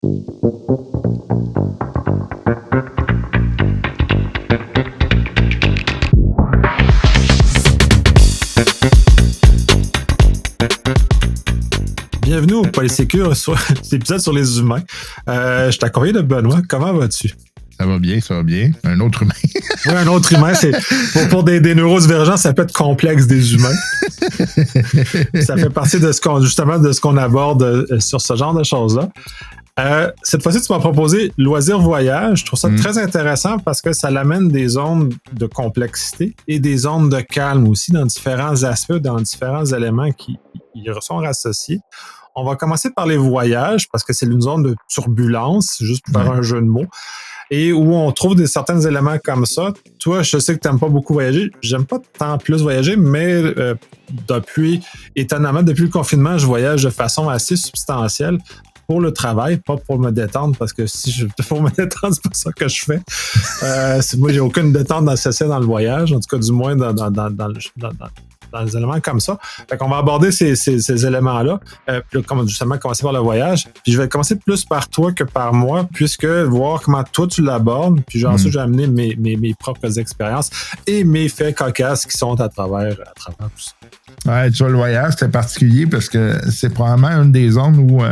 Bienvenue au Polysécure sur cet épisode sur les humains. Je t'accompagne de Benoît. Comment vas-tu? Ça va bien, ça va bien. Un autre humain. Oui, un autre humain. C'est, pour des neurodivergents, ça peut être complexe des humains. Ça fait partie de ce qu'on aborde sur ce genre de choses-là. Cette fois-ci, tu m'as proposé loisir voyage. Je trouve ça très intéressant parce que ça l'amène des zones de complexité et des zones de calme aussi dans différents aspects, dans différents éléments qui y sont associés. On va commencer par les voyages parce que c'est une zone de turbulence, juste pour faire un jeu de mots, et où on trouve certains éléments comme ça. Toi, je sais que tu n'aimes pas beaucoup voyager. J'aime pas tant plus voyager, mais étonnamment, depuis le confinement, je voyage de façon assez substantielle pour le travail, pas pour me détendre, parce que pour me détendre, c'est pas ça que je fais. Moi, j'ai aucune détente nécessaire dans le voyage, en tout cas, du moins dans les éléments comme ça. Fait qu'on va aborder ces éléments-là, puis justement commencer par le voyage. Puis je vais commencer plus par toi que par moi, puisque voir comment toi tu l'abordes, puis ensuite j'ai amené mes propres expériences et mes faits cocasses qui sont à travers tout ça. Ouais, tu vois, le voyage, c'est particulier parce que c'est probablement une des zones où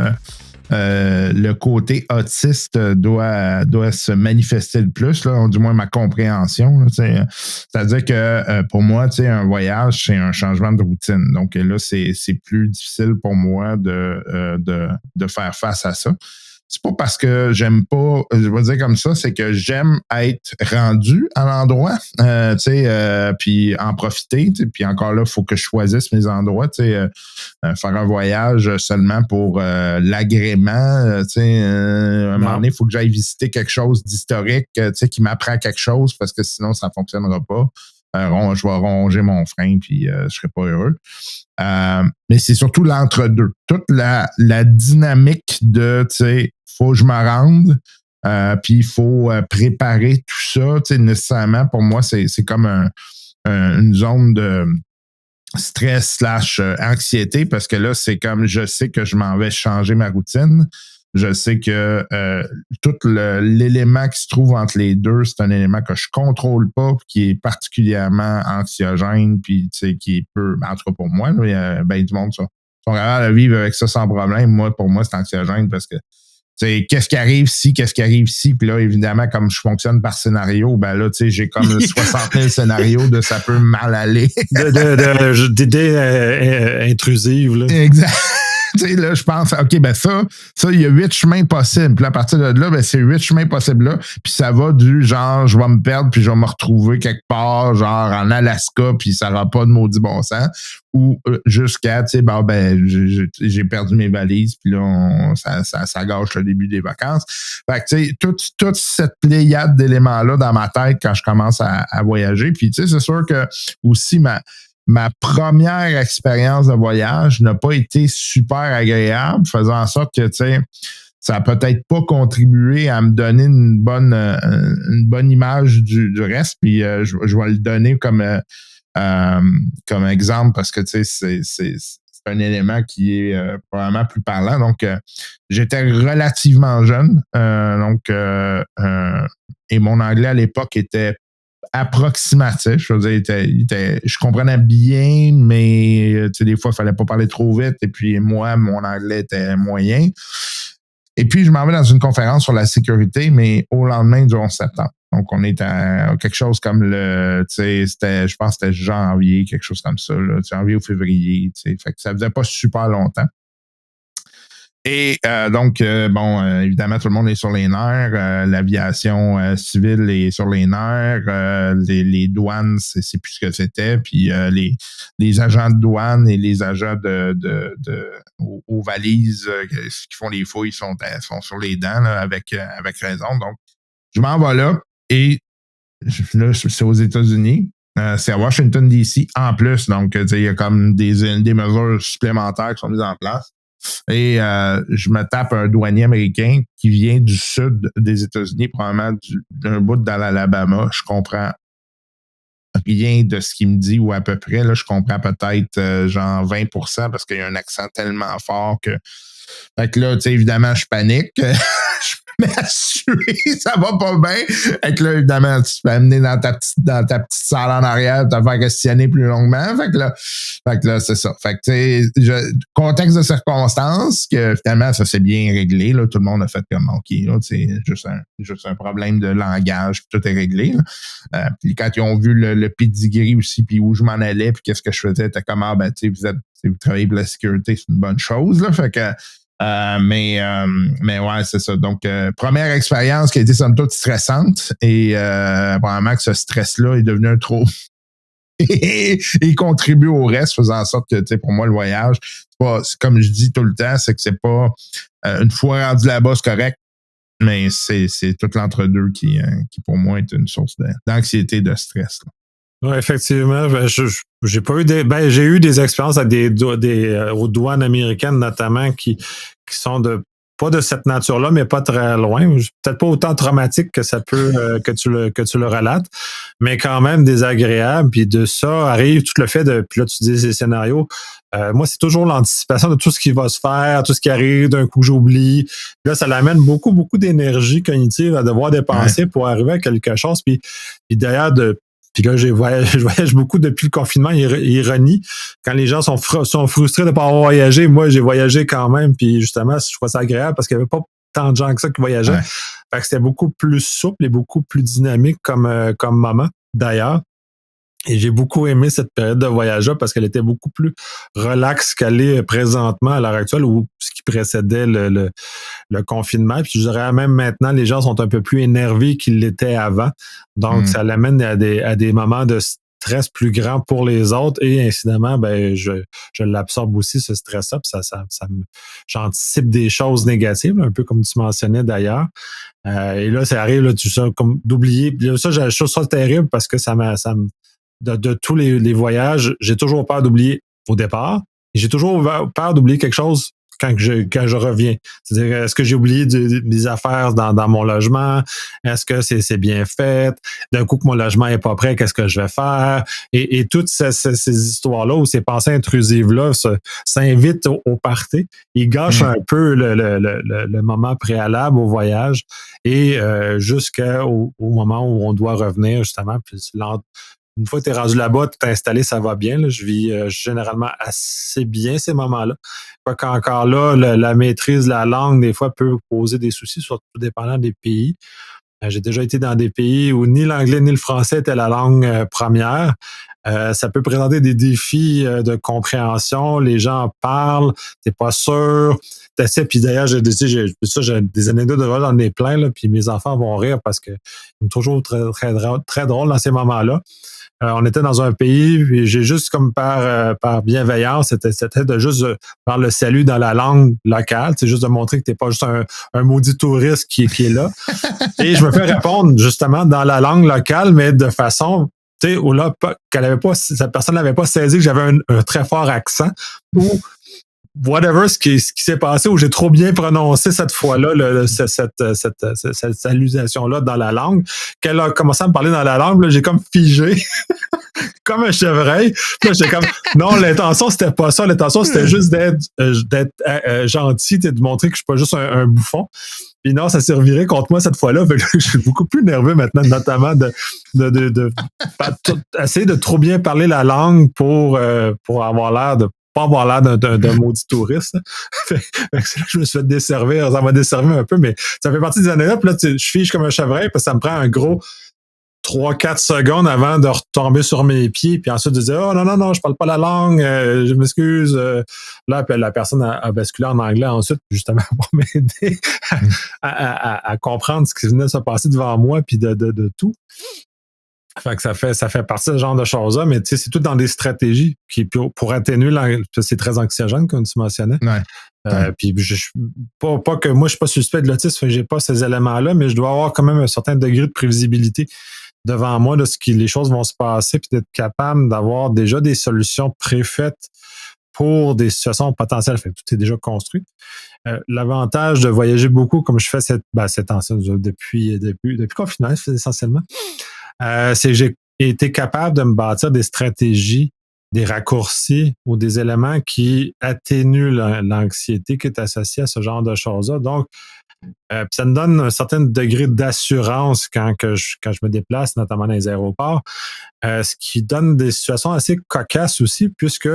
le côté autiste doit se manifester le plus, là, du moins ma compréhension. Là, c'est-à-dire que pour moi, un voyage, c'est un changement de routine. Donc là, c'est plus difficile pour moi de faire face à ça. C'est pas parce que j'aime pas, je vais dire comme ça, c'est que j'aime être rendu à l'endroit, puis en profiter. Puis encore là, il faut que je choisisse mes endroits. Faire un voyage seulement pour l'agrément. À un moment donné, il faut que j'aille visiter quelque chose d'historique qui m'apprend quelque chose parce que sinon, ça ne fonctionnera pas. Je vais ronger mon frein puis je ne serai pas heureux. Mais c'est surtout l'entre-deux. Toute la dynamique de, faut que je me rende, puis il faut préparer tout ça. Nécessairement, pour moi, c'est comme une zone de stress / anxiété parce que là, c'est comme je sais que je m'en vais changer ma routine. Je sais que tout l'élément qui se trouve entre les deux, c'est un élément que je contrôle pas, qui est particulièrement anxiogène, puis qui peut, en tout cas pour moi, là, il y a bien du monde qui sont capables de vivre avec ça sans problème. Moi, pour moi, c'est anxiogène parce que qu'est-ce qui arrive ici, puis là, évidemment, comme je fonctionne par scénario, ben là, j'ai comme 60 000 scénarios de ça peut mal aller. D'idées intrusives, là. Exact. Là, je pense, OK, ben ça, il y a 8 chemins possibles. Puis à partir de là, ben, ces 8 chemins possibles-là, puis ça va du genre, je vais me perdre, puis je vais me retrouver quelque part, genre en Alaska, puis ça n'aura pas de maudit bon sens. Ou jusqu'à, j'ai perdu mes valises, puis là, ça gâche le début des vacances. Fait que, toute cette pléiade d'éléments-là dans ma tête quand je commence à voyager. Puis, c'est sûr que aussi, ma première expérience de voyage n'a pas été super agréable, faisant en sorte que, ça n'a peut-être pas contribué à me donner une bonne image du reste. Puis je vais le donner comme exemple parce que, c'est un élément qui est probablement plus parlant. Donc, j'étais relativement jeune. Et mon anglais à l'époque était approximatif. Je veux dire, je comprenais bien, mais des fois, il fallait pas parler trop vite. Et puis, moi, mon anglais était moyen. Et puis, je m'en vais dans une conférence sur la sécurité, mais au lendemain du 11 septembre. Donc, on est à quelque chose comme je pense que c'était janvier, quelque chose comme ça, là, janvier ou février. Fait que ça faisait pas super longtemps. Et donc, évidemment, tout le monde est sur les nerfs. L'aviation civile est sur les nerfs. Les douanes, c'est plus ce que c'était. Puis les agents de douane et les agents aux valises qui font les fouilles sont sur les dents là, avec raison. Donc, je m'en vais là et là, c'est aux États-Unis. C'est à Washington, D.C. en plus. Donc, il y a comme des mesures supplémentaires qui sont mises en place. Et je me tape un douanier américain qui vient du sud des États-Unis, probablement d'un bout dans l'Alabama. Je comprends rien de ce qu'il me dit ou à peu près. Là, je comprends peut-être genre 20% parce qu'il y a un accent tellement fort que. Fait que là, tu sais, évidemment, je panique. Je me mets à suer, ça va pas bien. Fait que là, évidemment, tu te fais amener dans ta petite salle en arrière, te faire questionner plus longuement. Fait que là c'est ça. Fait que, tu sais, contexte de circonstances, que finalement, ça s'est bien réglé. Là, tout le monde a fait comme OK, là, c'est juste un problème de langage, puis tout est réglé. Puis quand ils ont vu le pedigree aussi, puis où je m'en allais, puis qu'est-ce que je faisais, t'es comme, ben, tu sais, vous travaillez pour la sécurité, c'est une bonne chose. Là, fait que mais ouais, c'est ça. Donc, première expérience qui a été somme toute stressante et apparemment que ce stress-là est devenu un trop. Et il contribue au reste, faisant en sorte que, tu sais, pour moi, le voyage, c'est comme je dis tout le temps, c'est que c'est pas une fois rendu là-bas, c'est correct, mais c'est tout l'entre-deux qui, pour moi, est une source d'anxiété, de stress. Oui, effectivement. J'ai pas eu j'ai eu des expériences avec aux douanes américaines, notamment, qui sont pas de cette nature-là, mais pas très loin. Peut-être pas autant traumatique que ça peut, que tu le relates, mais quand même désagréable. Puis de ça arrive tout le fait puis là, tu dis ces scénarios. Moi, c'est toujours l'anticipation de tout ce qui va se faire, tout ce qui arrive, d'un coup, j'oublie. Là, ça l'amène beaucoup, beaucoup d'énergie cognitive à devoir dépenser pour arriver à quelque chose. Puis d'ailleurs, puis là, je voyage beaucoup depuis le confinement, ironie. Quand les gens sont frustrés de ne pas avoir voyagé, moi, j'ai voyagé quand même. Puis justement, je trouve ça agréable parce qu'il n'y avait pas tant de gens que ça qui voyageaient. Ouais. Fait que c'était beaucoup plus souple et beaucoup plus dynamique comme moment, d'ailleurs. Et j'ai beaucoup aimé cette période de voyage-là parce qu'elle était beaucoup plus relaxe qu'elle est présentement à l'heure actuelle ou ce qui précédait le confinement. Puis je dirais même maintenant, les gens sont un peu plus énervés qu'ils l'étaient avant. Donc, ça l'amène à des moments de stress plus grands pour les autres et incidemment, ben je l'absorbe aussi, ce stress-là. Puis j'anticipe des choses négatives, un peu comme tu mentionnais d'ailleurs. Et là, ça arrive, là, tu sais, comme d'oublier. Puis ça, je trouve ça terrible parce que de tous les voyages, j'ai toujours peur d'oublier au départ. Et j'ai toujours peur d'oublier quelque chose quand je reviens. C'est-à-dire, est-ce que j'ai oublié des affaires dans mon logement? Est-ce que c'est bien fait? D'un coup que mon logement est pas prêt, qu'est-ce que je vais faire? Et toutes ces histoires-là ou ces pensées intrusives-là s'invitent au party. Ils gâchent un peu le moment préalable au voyage et jusqu'au moment où on doit revenir, justement. Puis une fois que tu es rendu là-bas, tu t'es installé, ça va bien. Là. Je vis généralement assez bien ces moments-là. Qu'encore là, la maîtrise de la langue, des fois, peut poser des soucis, surtout dépendant des pays. J'ai déjà été dans des pays où ni l'anglais ni le français étaient la langue première. Ça peut présenter des défis de compréhension. Les gens parlent, t'es pas sûr. Puis d'ailleurs, j'ai des anecdotes de voyage, j'en ai plein, là, puis mes enfants vont rire parce que c'est toujours très, très, très drôle dans ces moments-là. On était dans un pays, puis j'ai juste comme par bienveillance, c'était de juste faire le salut dans la langue locale, c'est juste de montrer que t'es pas juste un maudit touriste qui est là. Et je me fais répondre justement dans la langue locale, mais de façon, tu sais, où là, cette personne n'avait pas saisi que j'avais un très fort accent ou whatever ce qui s'est passé où j'ai trop bien prononcé cette fois-là cette salutation-là dans la langue, qu'elle a commencé à me parler dans la langue, là, j'ai comme figé comme un chevreuil. Puis là, j'étais comme non, l'intention c'était pas ça, l'intention c'était juste d'être gentil, de montrer que je suis pas juste un bouffon. Puis non, ça s'est reviré contre moi cette fois-là. Je suis beaucoup plus nerveux maintenant, notamment de essayer de trop bien parler la langue pour avoir l'air de pas avoir l'air d'un maudit touriste. C'est là que je me suis fait desservir. Ça m'a desservi un peu, mais ça fait partie des années-là. Puis là, je fige comme un chevreuil parce que ça me prend un gros 3-4 secondes avant de retomber sur mes pieds, puis ensuite de dire « Oh non, je parle pas la langue, je m'excuse. » Là, puis la personne a basculé en anglais ensuite, justement, pour m'aider à comprendre ce qui venait de se passer devant moi, puis de tout. Fait que ça fait partie de ce genre de choses-là, mais tu sais, c'est tout dans des stratégies qui pour atténuer c'est très anxiogène, comme tu mentionnais. Ouais. Puis pas que moi je suis pas suspect de l'autisme, j'ai pas ces éléments-là, mais je dois avoir quand même un certain degré de prévisibilité devant moi de les choses vont se passer, puis d'être capable d'avoir déjà des solutions préfaites pour des situations potentielles. Fait que tout est déjà construit. L'avantage de voyager beaucoup, comme je fais depuis le confinement, essentiellement, c'est que j'ai été capable de me bâtir des stratégies, des raccourcis ou des éléments qui atténuent l'anxiété qui est associée à ce genre de choses-là. Donc, ça me donne un certain degré d'assurance quand je me déplace, notamment dans les aéroports, ce qui donne des situations assez cocasses aussi, puisque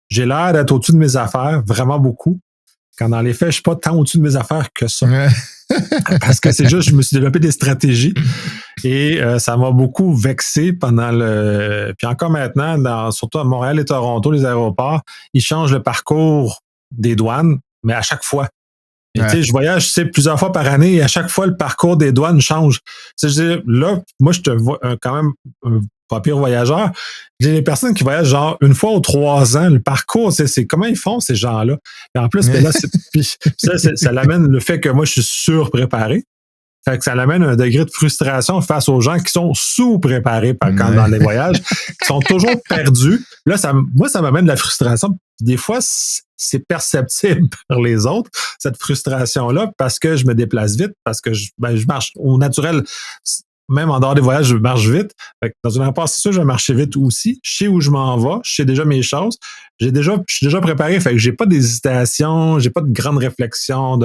j'ai l'air d'être au-dessus de mes affaires, vraiment beaucoup. Quand dans les faits, je suis pas tant au-dessus de mes affaires que ça. Parce que c'est juste, je me suis développé des stratégies et ça m'a beaucoup vexé pendant le... Puis encore maintenant, surtout à Montréal et Toronto, les aéroports, ils changent le parcours des douanes, mais à chaque fois. Et tu sais, je voyage plusieurs fois par année et à chaque fois, le parcours des douanes change. Tu sais, là, moi, je te vois quand même un pas pire voyageur. J'ai des personnes qui voyagent genre une fois ou 3 ans. Le parcours, c'est comment ils font, ces gens-là? Et en plus, là, ça l'amène le fait que moi, je suis surpréparé. Fait que ça l'amène un degré de frustration face aux gens qui sont sous-préparés quand dans les voyages, qui sont toujours perdus. Là, moi, ça m'amène de la frustration. Des fois, c'est perceptible par les autres, cette frustration-là, parce que je me déplace vite, parce que je marche au naturel. Même en dehors des voyages, je marche vite. Fait que dans un aéroport, c'est sûr, je vais marcher vite aussi. Je sais où je m'en vais, je sais déjà mes choses. Je suis déjà préparé. Fait que j'ai pas d'hésitation, j'ai pas de grande réflexion.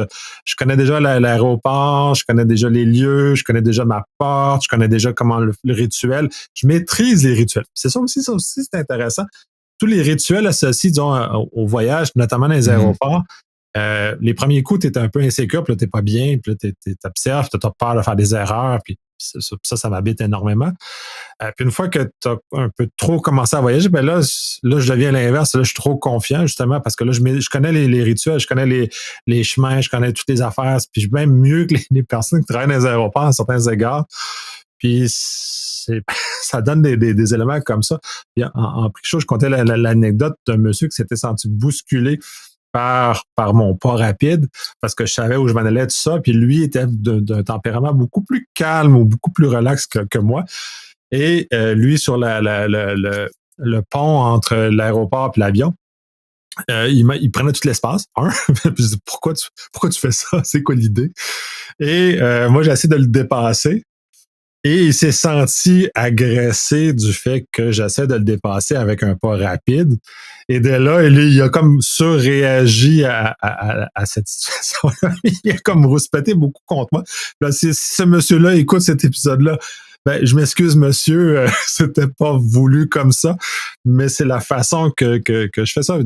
Je connais déjà l'aéroport, je connais déjà les lieux, je connais déjà ma porte, je connais déjà comment le rituel. Je maîtrise les rituels. C'est ça aussi, c'est intéressant. Tous les rituels associés, disons, au voyage, notamment dans les aéroports, les premiers coups, tu es un peu insécure, puis là, tu n'es pas bien, puis là, tu observes, tu as peur de faire des erreurs, puis ça m'habite énormément. Puis une fois que tu as un peu trop commencé à voyager, ben là, je deviens l'inverse. Là, je suis trop confiant, justement, parce que là, je connais les rituels, je connais les chemins, je connais toutes les affaires, puis je suis même mieux que les personnes qui travaillent dans les aéroports à certains égards. Puis ça donne des éléments comme ça. Puis en pre-show, je contais l'anecdote d'un monsieur qui s'était senti bousculé par mon pas rapide, parce que je savais où je m'en allais, tout ça. Puis lui était d'un tempérament beaucoup plus calme ou beaucoup plus relax que moi. Et lui, sur le pont entre l'aéroport et l'avion, il prenait tout l'espace. Puis je dis, pourquoi tu fais ça? C'est quoi l'idée? Et moi, j'ai essayé de le dépasser. Et il s'est senti agressé du fait que j'essaie de le dépasser avec un pas rapide. Et de là, il a comme surréagi à cette situation-là. Il a comme rouspété beaucoup contre moi. Là, si ce monsieur-là écoute cet épisode-là, ben, je m'excuse, monsieur, c'était pas voulu comme ça, mais c'est la façon que je fais ça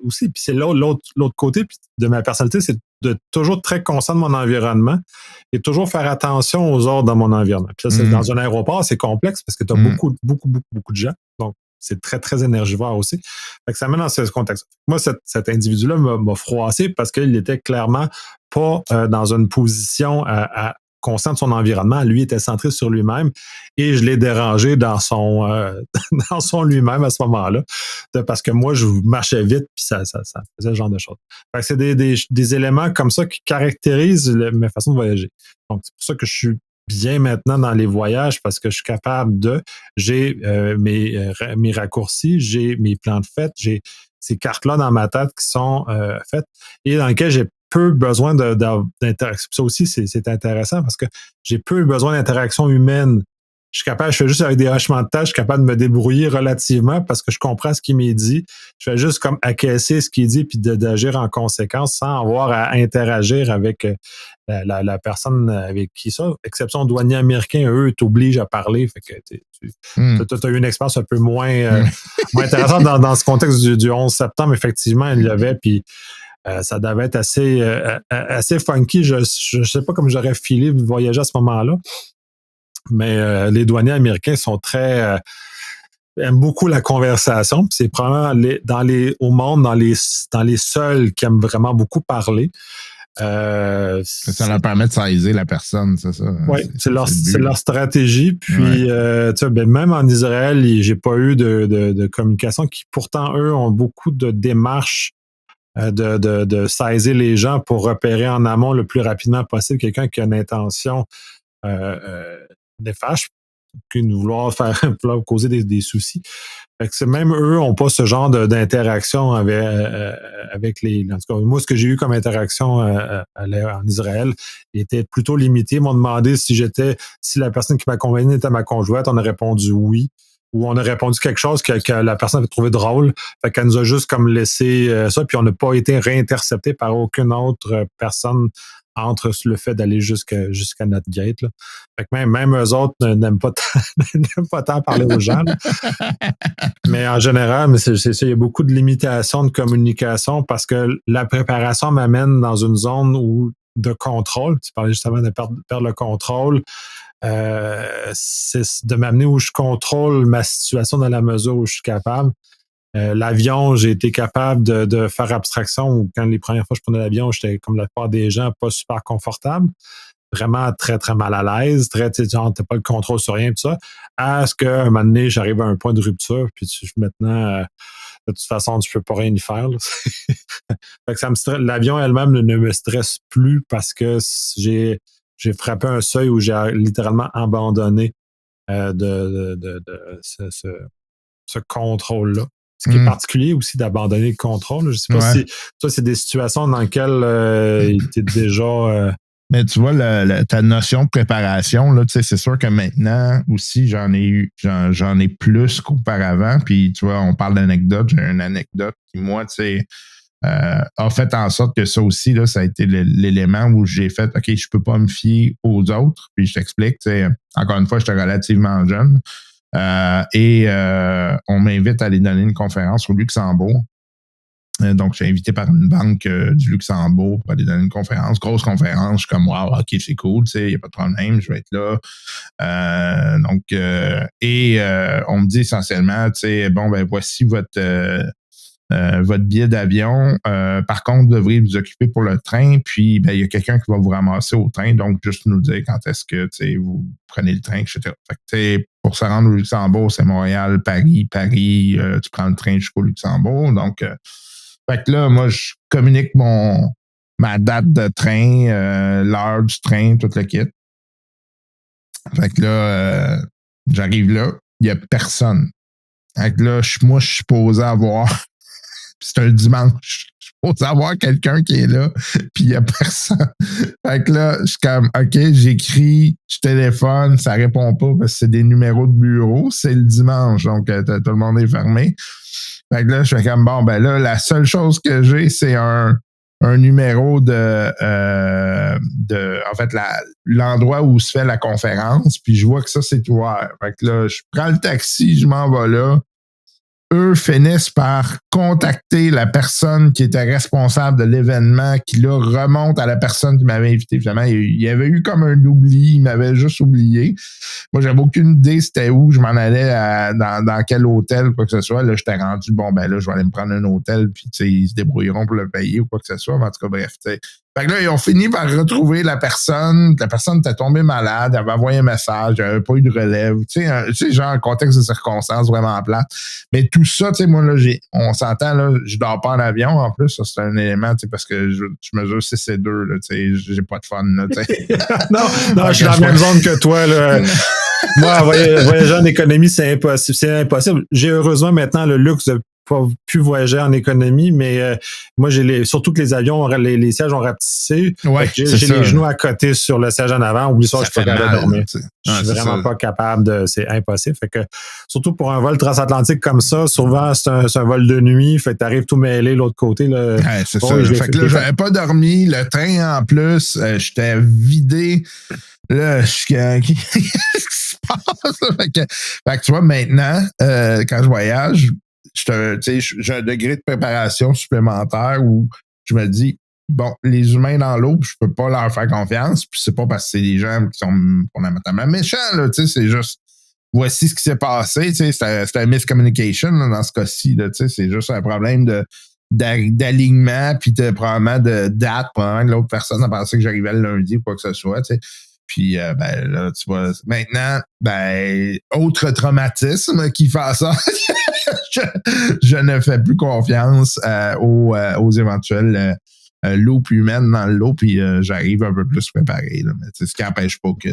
aussi. Puis c'est l'autre côté de ma personnalité, c'est de toujours très conscient de mon environnement et toujours faire attention aux autres dans mon environnement. Puis ça, dans un aéroport, c'est complexe parce que tu as beaucoup de gens. Donc, c'est très, très énergivore aussi. Fait que ça mène dans ce contexte. Moi, cet individu-là m'a froissé parce qu'il était clairement pas dans une position conscient de son environnement. Lui était centré sur lui-même et je l'ai dérangé dans son lui-même à ce moment-là, parce que moi, je marchais vite puis ça faisait ce genre de choses. Fait que c'est des éléments comme ça qui caractérisent ma façon de voyager. Donc, c'est pour ça que je suis bien maintenant dans les voyages parce que je suis capable j'ai mes raccourcis, j'ai mes plans de fête, j'ai ces cartes-là dans ma tête qui sont faites et dans lesquelles j'ai peu besoin d'interaction. Ça aussi, c'est intéressant parce que j'ai peu besoin d'interaction humaine. Je fais juste avec des hochements de tête, je suis capable de me débrouiller relativement parce que je comprends ce qui m'est dit. Je fais juste comme acquiescer ce qui est dit puis d'agir en conséquence sans avoir à interagir avec la personne avec qui ça. Exception douaniers américains, eux, t'obligent à parler. Fait que tu as eu une expérience un peu moins intéressante dans ce contexte du 11 septembre. Effectivement, il y avait, puis ça devait être assez funky. Je sais pas comment j'aurais filé voyager à ce moment-là. Mais les douaniers américains sont aiment beaucoup la conversation. C'est probablement au monde, dans les seuls qui aiment vraiment beaucoup parler. Ça leur permet de saisir la personne, c'est ça. Oui, c'est leur stratégie. Puis, même en Israël, j'ai pas eu de communication qui, pourtant, eux, ont beaucoup de démarches de saisir les gens pour repérer en amont le plus rapidement possible quelqu'un qui a une intention néfaste. vouloir vouloir causer des soucis. Fait que même eux n'ont pas ce genre d'interaction avec les. En tout cas, moi, ce que j'ai eu comme interaction en Israël était plutôt limité. Ils m'ont demandé si la personne qui m'accompagnait était ma conjointe. On a répondu oui. Ou on a répondu quelque chose que la personne avait trouvé drôle. Fait qu'elle nous a juste comme laissé ça, puis on n'a pas été réintercepté par aucune autre personne entre le fait d'aller jusqu'à notre gate. Là. Fait que même eux autres n'aiment pas tant parler aux gens. Là. Mais en général, c'est ça, il y a beaucoup de limitations de communication parce que la préparation m'amène dans une zone de contrôle. Tu parlais justement de perdre le contrôle. C'est de m'amener où je contrôle ma situation dans la mesure où je suis capable. L'avion, j'ai été capable de faire abstraction. Quand les premières fois que je prenais l'avion, j'étais comme la plupart des gens, pas super confortable. Vraiment très, très mal à l'aise. T'as pas le contrôle sur rien, tout ça. À ce qu'à un moment donné, j'arrive à un point de rupture, puis maintenant, de toute façon, tu peux pas rien y faire. Fait que l'avion elle-même ne me stresse plus parce que j'ai frappé un seuil où j'ai littéralement abandonné ce contrôle-là. Ce qui est particulier aussi d'abandonner le contrôle. Je ne sais pas si toi, c'est des situations dans lesquelles tu es déjà. Mais tu vois, ta notion de préparation, là, c'est sûr que maintenant aussi, j'en ai plus qu'auparavant. Puis, tu vois, on parle d'anecdote. J'ai une anecdote qui, moi, a fait en sorte que ça aussi, là, ça a été l'élément où j'ai fait OK, je peux pas me fier aux autres. Puis je t'explique, encore une fois, j'étais relativement jeune. On m'invite à aller donner une conférence au Luxembourg. Donc, je suis invité par une banque du Luxembourg pour aller donner une conférence, grosse conférence. Je suis comme, wow, OK, c'est cool, il n'y a pas de problème, je vais être là. On me dit essentiellement, bon, ben voici votre billet d'avion. Par contre, vous devriez vous occuper pour le train, puis ben, il y a quelqu'un qui va vous ramasser au train, donc juste nous dire quand est-ce que vous prenez le train, etc. Fait que, pour se rendre au Luxembourg, c'est Montréal, Paris, tu prends le train jusqu'au Luxembourg. Donc, fait que là, moi, je communique ma date de train, l'heure du train, tout le kit. Fait que là, j'arrive là, il n'y a personne. Fait que là, moi, je suis supposé avoir... c'est un dimanche. Je suis supposé avoir quelqu'un qui est là, puis il n'y a personne. Fait que là, je suis comme, OK, j'écris, je téléphone, ça répond pas parce que c'est des numéros de bureau. C'est le dimanche, donc tout le monde est fermé. Fait que là, je fais comme, bon, ben là, la seule chose que j'ai, c'est un numéro en fait, l'endroit où se fait la conférence, puis je vois que ça, c'est ouvert. Fait que là, je prends le taxi, je m'en vais là. Eux finissent par contacter la personne qui était responsable de l'événement, qui là remonte à la personne qui m'avait invité. Finalement, il y avait eu comme un oubli, il m'avait juste oublié. Moi, j'avais aucune idée c'était où, je m'en allais dans quel hôtel, quoi que ce soit. Là, j'étais rendu, bon, ben là, je vais aller me prendre un hôtel, puis ils se débrouilleront pour le payer ou quoi que ce soit. Mais en tout cas, bref, tu sais. Fait que là, ils ont fini par retrouver la personne. La personne était tombée malade. Elle avait envoyé un message. Il n'y avait pas eu de relève. Tu sais, genre, un contexte de circonstances vraiment plate. Mais tout ça, tu sais, moi, là, on s'entend, là, je dors pas en avion. En plus, ça, c'est un élément, tu sais, parce que je mesure 6 et 2, là, tu sais, j'ai pas de fun, là, tu sais. non, je suis dans la même zone que toi, là. Moi, voyager en économie, c'est impossible. C'est impossible. J'ai heureusement maintenant le luxe de pas pu voyager en économie, mais moi, surtout que les avions, les sièges ont rapetissé. Ouais, j'ai les genoux à côté sur le siège en avant. Oublie ça, je peux pas dormir. Je suis vraiment pas capable c'est impossible. Fait que, surtout pour un vol transatlantique comme ça, souvent, c'est un vol de nuit. Fait que t'arrives tout mêlé l'autre côté. Là. Ouais, c'est ça. Fait que là, j'avais pas dormi. Le train, en plus, j'étais vidé. Là, je suis qu'est-ce qui se passe? Fait que tu vois, maintenant, quand je voyage, j'ai un degré de préparation supplémentaire où je me dis, bon, les humains dans l'eau, je peux pas leur faire confiance, puis c'est pas parce que c'est des gens qui sont fondamentalement méchants, là, c'est juste, voici ce qui s'est passé, c'est un miscommunication, là, dans ce cas-ci, là, c'est juste un problème d'alignement, puis probablement de date, probablement que l'autre personne a pensé que j'arrivais le lundi ou quoi que ce soit, tu sais. Puis, ben là, tu vois, maintenant, ben, autre traumatisme qui fait ça, je ne fais plus confiance aux éventuels loupe humaine dans l'eau, puis j'arrive un peu plus préparé. Là. Mais ce qui n'empêche pas que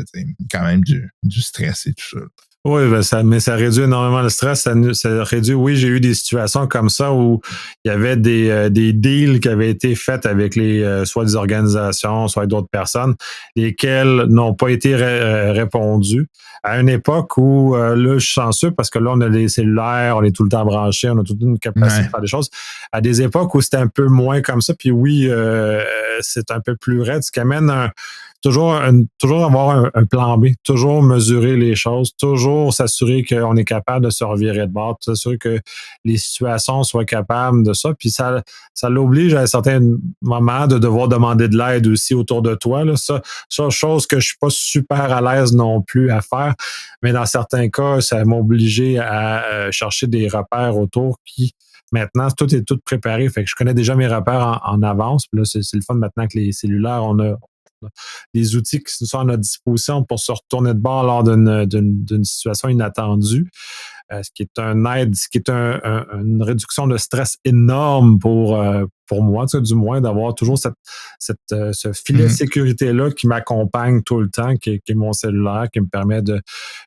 quand même du stress et tout ça. Oui, mais ça réduit énormément le stress. Ça réduit, oui, j'ai eu des situations comme ça où il y avait des deals qui avaient été faits avec soit des organisations, soit d'autres personnes, lesquelles n'ont pas été répondues. À une époque où, là, je suis chanceux parce que là, on a les cellulaires, on est tout le temps branchés, on a toute une capacité de faire des choses. À des époques où c'était un peu moins comme ça, puis oui, c'est un peu plus raide, ce qui amène toujours avoir un plan B, toujours mesurer les choses, toujours s'assurer qu'on est capable de se revirer de bord, s'assurer que les situations soient capables de ça. Puis ça l'oblige à certains moments de devoir demander de l'aide aussi autour de toi. Là. Ça, chose que je suis pas super à l'aise non plus à faire. Mais dans certains cas, ça m'a obligé à chercher des repères autour qui, maintenant, tout est tout préparé. Fait que je connais déjà mes repères en avance. Puis là, c'est le fun maintenant que les cellulaires, on a des outils qui sont à notre disposition pour se retourner de bord lors d'une situation inattendue. Ce qui est un aide, ce qui est une réduction de stress énorme pour moi, du moins, d'avoir toujours ce filet de sécurité-là qui m'accompagne tout le temps, qui est mon cellulaire, qui me permet de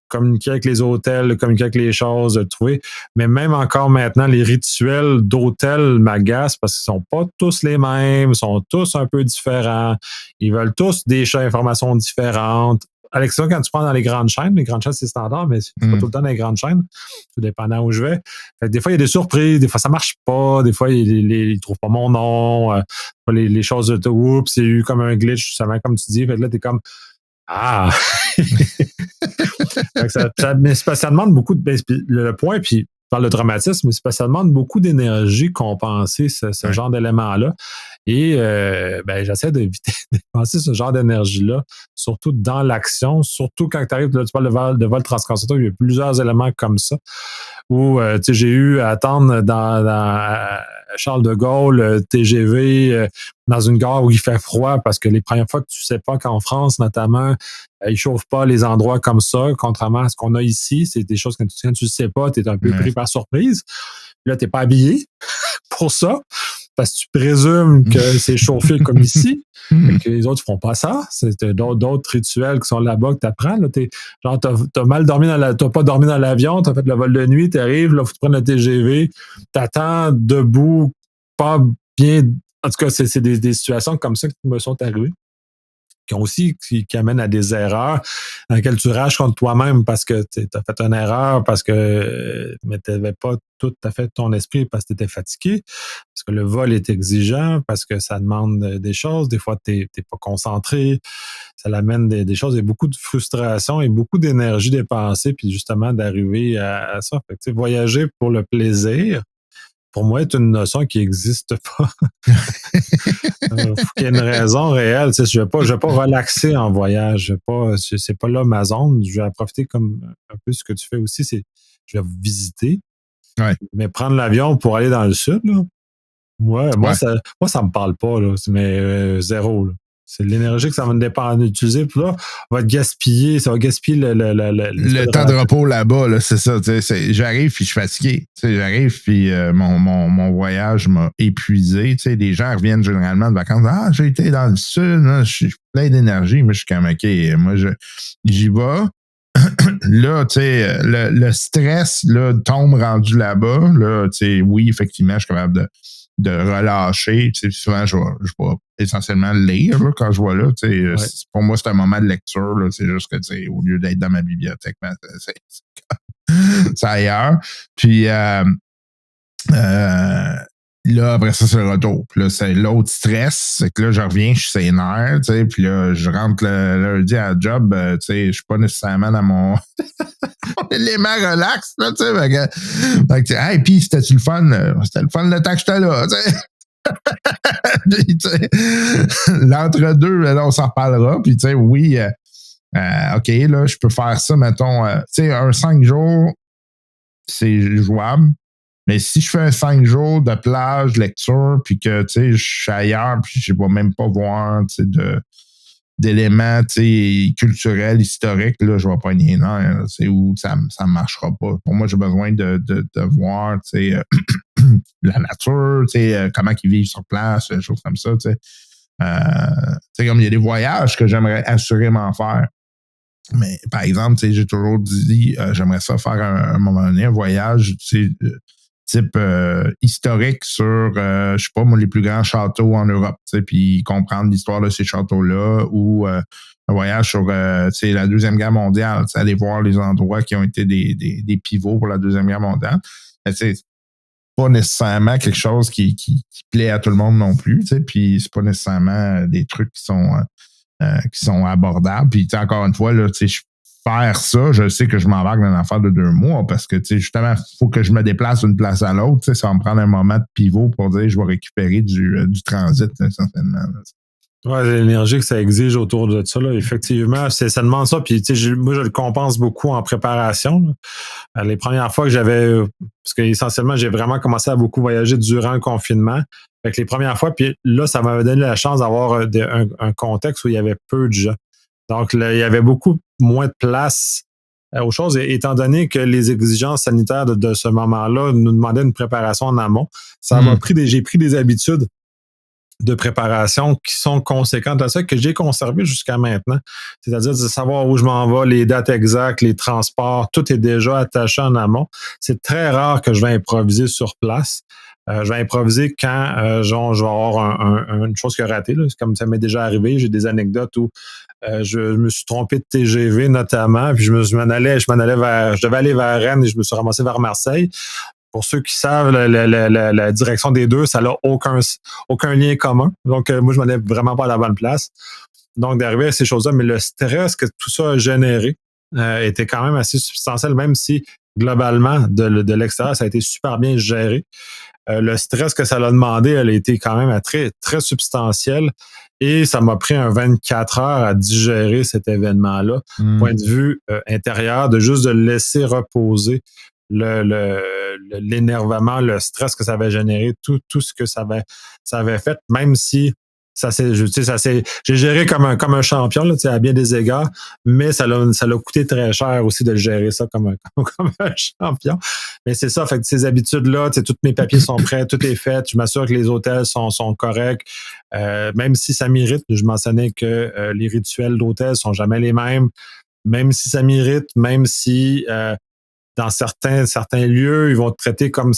communiquer avec les hôtels, de communiquer avec les choses, de trouver. Mais même encore maintenant, les rituels d'hôtel m'agacent parce qu'ils sont pas tous les mêmes, sont tous un peu différents. Ils veulent tous des informations différentes. Alexa, quand tu prends dans les grandes chaînes, c'est standard, mais c'est pas tout le temps dans les grandes chaînes, tout dépendant où je vais. Fait que des fois, il y a des surprises, des fois, ça marche pas, des fois, ils trouvent pas mon nom, les choses de oups, il y a eu comme un glitch, justement, comme tu dis. Fait que là, t'es comme ah! Mais ça demande beaucoup de. Le point, puis par le dramatisme, ça demande beaucoup d'énergie compenser ce genre d'élément-là. Et j'essaie d'éviter de dépenser ce genre d'énergie-là, surtout dans l'action, surtout quand tu arrives, là, tu parles de vol transcontinental, il y a plusieurs éléments comme ça, où j'ai eu à attendre dans Charles de Gaulle, TGV, dans une gare où il fait froid, parce que les premières fois que tu sais pas qu'en France, notamment, ils chauffent pas les endroits comme ça, contrairement à ce qu'on a ici. C'est des choses que quand tu ne sais pas, tu es un peu pris par surprise. Là, tu n'es pas habillé pour ça, parce que tu présumes que c'est chauffé comme ici, et que les autres ne feront pas ça. C'est d'autres rituels qui sont là-bas que tu apprends. Là, t'as mal dormi t'as pas dormi dans l'avion, tu as fait le vol de nuit, tu arrives, là, faut te prendre le TGV, tu attends debout, pas bien. En tout cas, c'est des situations comme ça qui me sont arrivées, qui amènent à des erreurs dans lesquelles tu rages contre toi-même parce que tu as fait une erreur, mais tu n'avais pas tout à fait ton esprit parce que tu étais fatigué, parce que le vol est exigeant, parce que ça demande des choses. Des fois, tu n'es pas concentré. Ça l'amène des choses. Il y a beaucoup de frustration et beaucoup d'énergie dépensée, puis justement d'arriver à ça. Fait que, voyager pour le plaisir, pour moi, est une notion qui n'existe pas. Faut qu'il y ait une raison réelle. Je ne vais pas relaxer en voyage. C'est pas là ma zone. Je vais en profiter comme un peu ce que tu fais aussi, je vais visiter. Ouais. Mais prendre l'avion pour aller dans le sud, là, moi, ça me parle pas, là, mais zéro. Là. C'est l'énergie que ça va me dépendre d'utiliser. Puis là, ça va gaspiller le temps de repos là-bas, là, c'est ça. J'arrive puis je suis fatigué. J'arrive puis mon voyage m'a épuisé. Les gens reviennent généralement de vacances. Ah, j'ai été dans le sud, là, je suis plein d'énergie. Moi, je suis comme OK, moi, j'y vais. Là, le stress là, tombe rendu là-bas. Là, oui, effectivement, je suis capable de relâcher. Souvent, je vais essentiellement lire là, quand je vois là. Pour moi, c'est un moment de lecture. Là, c'est juste que au lieu d'être dans ma bibliothèque, c'est ailleurs. Puis là, après ça, c'est le retour. Puis là, c'est l'autre stress. C'est que là, je reviens, je suis sénère, puis là, je rentre le lundi à la job, je suis pas nécessairement dans mon élément relax, là, fait que, hey, puis c'était-tu le fun? C'était le fun le temps que j'étais là, L'entre-deux, là, on s'en reparlera. Puis, oui, OK, là, je peux faire ça, mettons, un 5 jours, c'est jouable. Mais si je fais un 5 jours de plage, lecture, puis que, je suis ailleurs, puis je ne vais même pas voir, d'éléments culturels, historiques, là, je vais pas nier non, c'est où ça marchera pas. Pour moi, j'ai besoin de voir la nature, comment ils vivent sur place, des choses comme ça. Comme il y a des voyages que j'aimerais assurément faire. Mais par exemple, j'ai toujours dit j'aimerais ça faire à un moment donné un voyage type historique sur, je sais pas moi, les plus grands châteaux en Europe, puis comprendre l'histoire de ces châteaux-là, ou un voyage sur la Deuxième Guerre mondiale, aller voir les endroits qui ont été des pivots pour la Deuxième Guerre mondiale. C'est pas nécessairement quelque chose qui plaît à tout le monde non plus, puis c'est pas nécessairement des trucs qui sont abordables. Puis encore une fois, là, faire ça, je sais que je m'embarque dans une affaire de 2 mois parce que justement, il faut que je me déplace d'une place à l'autre. Ça va me prendre un moment de pivot pour dire je vais récupérer du transit, certainement. Ouais, l'énergie que ça exige autour de ça, là, effectivement, ça demande ça. Puis, moi, je le compense beaucoup en préparation. Là. Les premières fois que parce que essentiellement, j'ai vraiment commencé à beaucoup voyager durant le confinement. Fait que les premières fois, puis là, ça m'avait donné la chance d'avoir un contexte où il y avait peu de gens. Donc, là, il y avait beaucoup moins de place aux choses, étant donné que les exigences sanitaires de ce moment-là nous demandaient une préparation en amont. J'ai pris des habitudes de préparation qui sont conséquentes à ça, que j'ai conservé jusqu'à maintenant. C'est-à-dire de savoir où je m'en vais, les dates exactes, les transports, tout est déjà attaché en amont. C'est très rare que je vais improviser sur place. Je vais improviser quand je vais avoir une chose qui a raté. Là. Comme ça m'est déjà arrivé, j'ai des anecdotes où je me suis trompé de TGV notamment, puis je devais aller vers Rennes et je me suis ramassé vers Marseille. Pour ceux qui savent, la direction des deux, ça n'a aucun lien commun. Donc, moi, je m'en ai vraiment pas à la bonne place. Donc, d'arriver à ces choses-là, mais le stress que tout ça a généré était quand même assez substantiel, même si, globalement, de l'extérieur, ça a été super bien géré. Le stress que ça l'a demandé, elle a été quand même très, très substantielle. Et ça m'a pris un 24 heures à digérer cet événement-là. Point de vue intérieur, de juste de le laisser reposer l'énervement, le stress que ça avait généré, tout ce que ça avait fait, même si j'ai géré comme un champion là, à bien des égards, mais ça l'a coûté très cher aussi de gérer ça comme un champion. Mais c'est ça, fait que ces habitudes-là, tous mes papiers sont prêts, tout est fait, je m'assure que les hôtels sont corrects, même si ça m'irrite, je mentionnais que les rituels d'hôtel sont jamais les mêmes, même si ça m'irrite, même si dans certains lieux, ils vont te traiter comme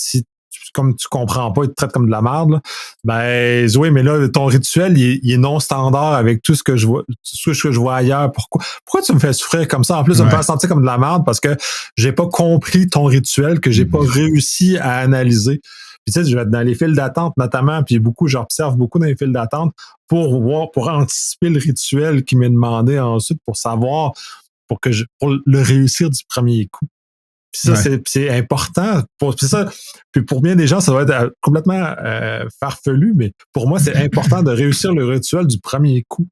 tu comprends pas, ils te traitent comme de la merde. Là. Ben oui, mais là, ton rituel, il est non standard avec tout ce que je vois ailleurs. Pourquoi tu me fais souffrir comme ça? En plus, de me faire sentir comme de la merde parce que j'ai pas compris ton rituel, que j'ai pas réussi à analyser. Puis tu sais, je vais être dans les files d'attente notamment, puis j'observe beaucoup dans les files d'attente pour anticiper le rituel qui m'est demandé ensuite pour savoir, pour le réussir du premier coup. Puis ça, c'est important. Puis pour bien des gens, ça va être complètement farfelu, mais pour moi, c'est important de réussir le rituel du premier coup.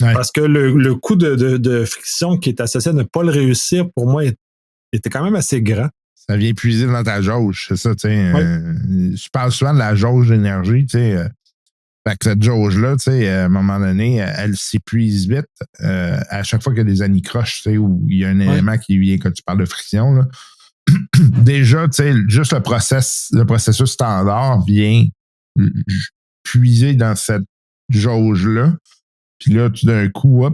Ouais. Parce que le coup de friction qui est associé à ne pas le réussir, pour moi, était quand même assez grand. Ça vient puiser dans ta jauge, c'est ça, tu sais. Je parle souvent de la jauge d'énergie, tu sais. Fait que cette jauge-là, tu sais, à un moment donné, elle s'épuise vite. À chaque fois qu'il y a des anicroches, tu sais, où il y a un élément qui vient, quand tu parles de friction, là. Déjà, tu sais, juste le processus standard vient puiser dans cette jauge-là. Puis là, tout d'un coup, là,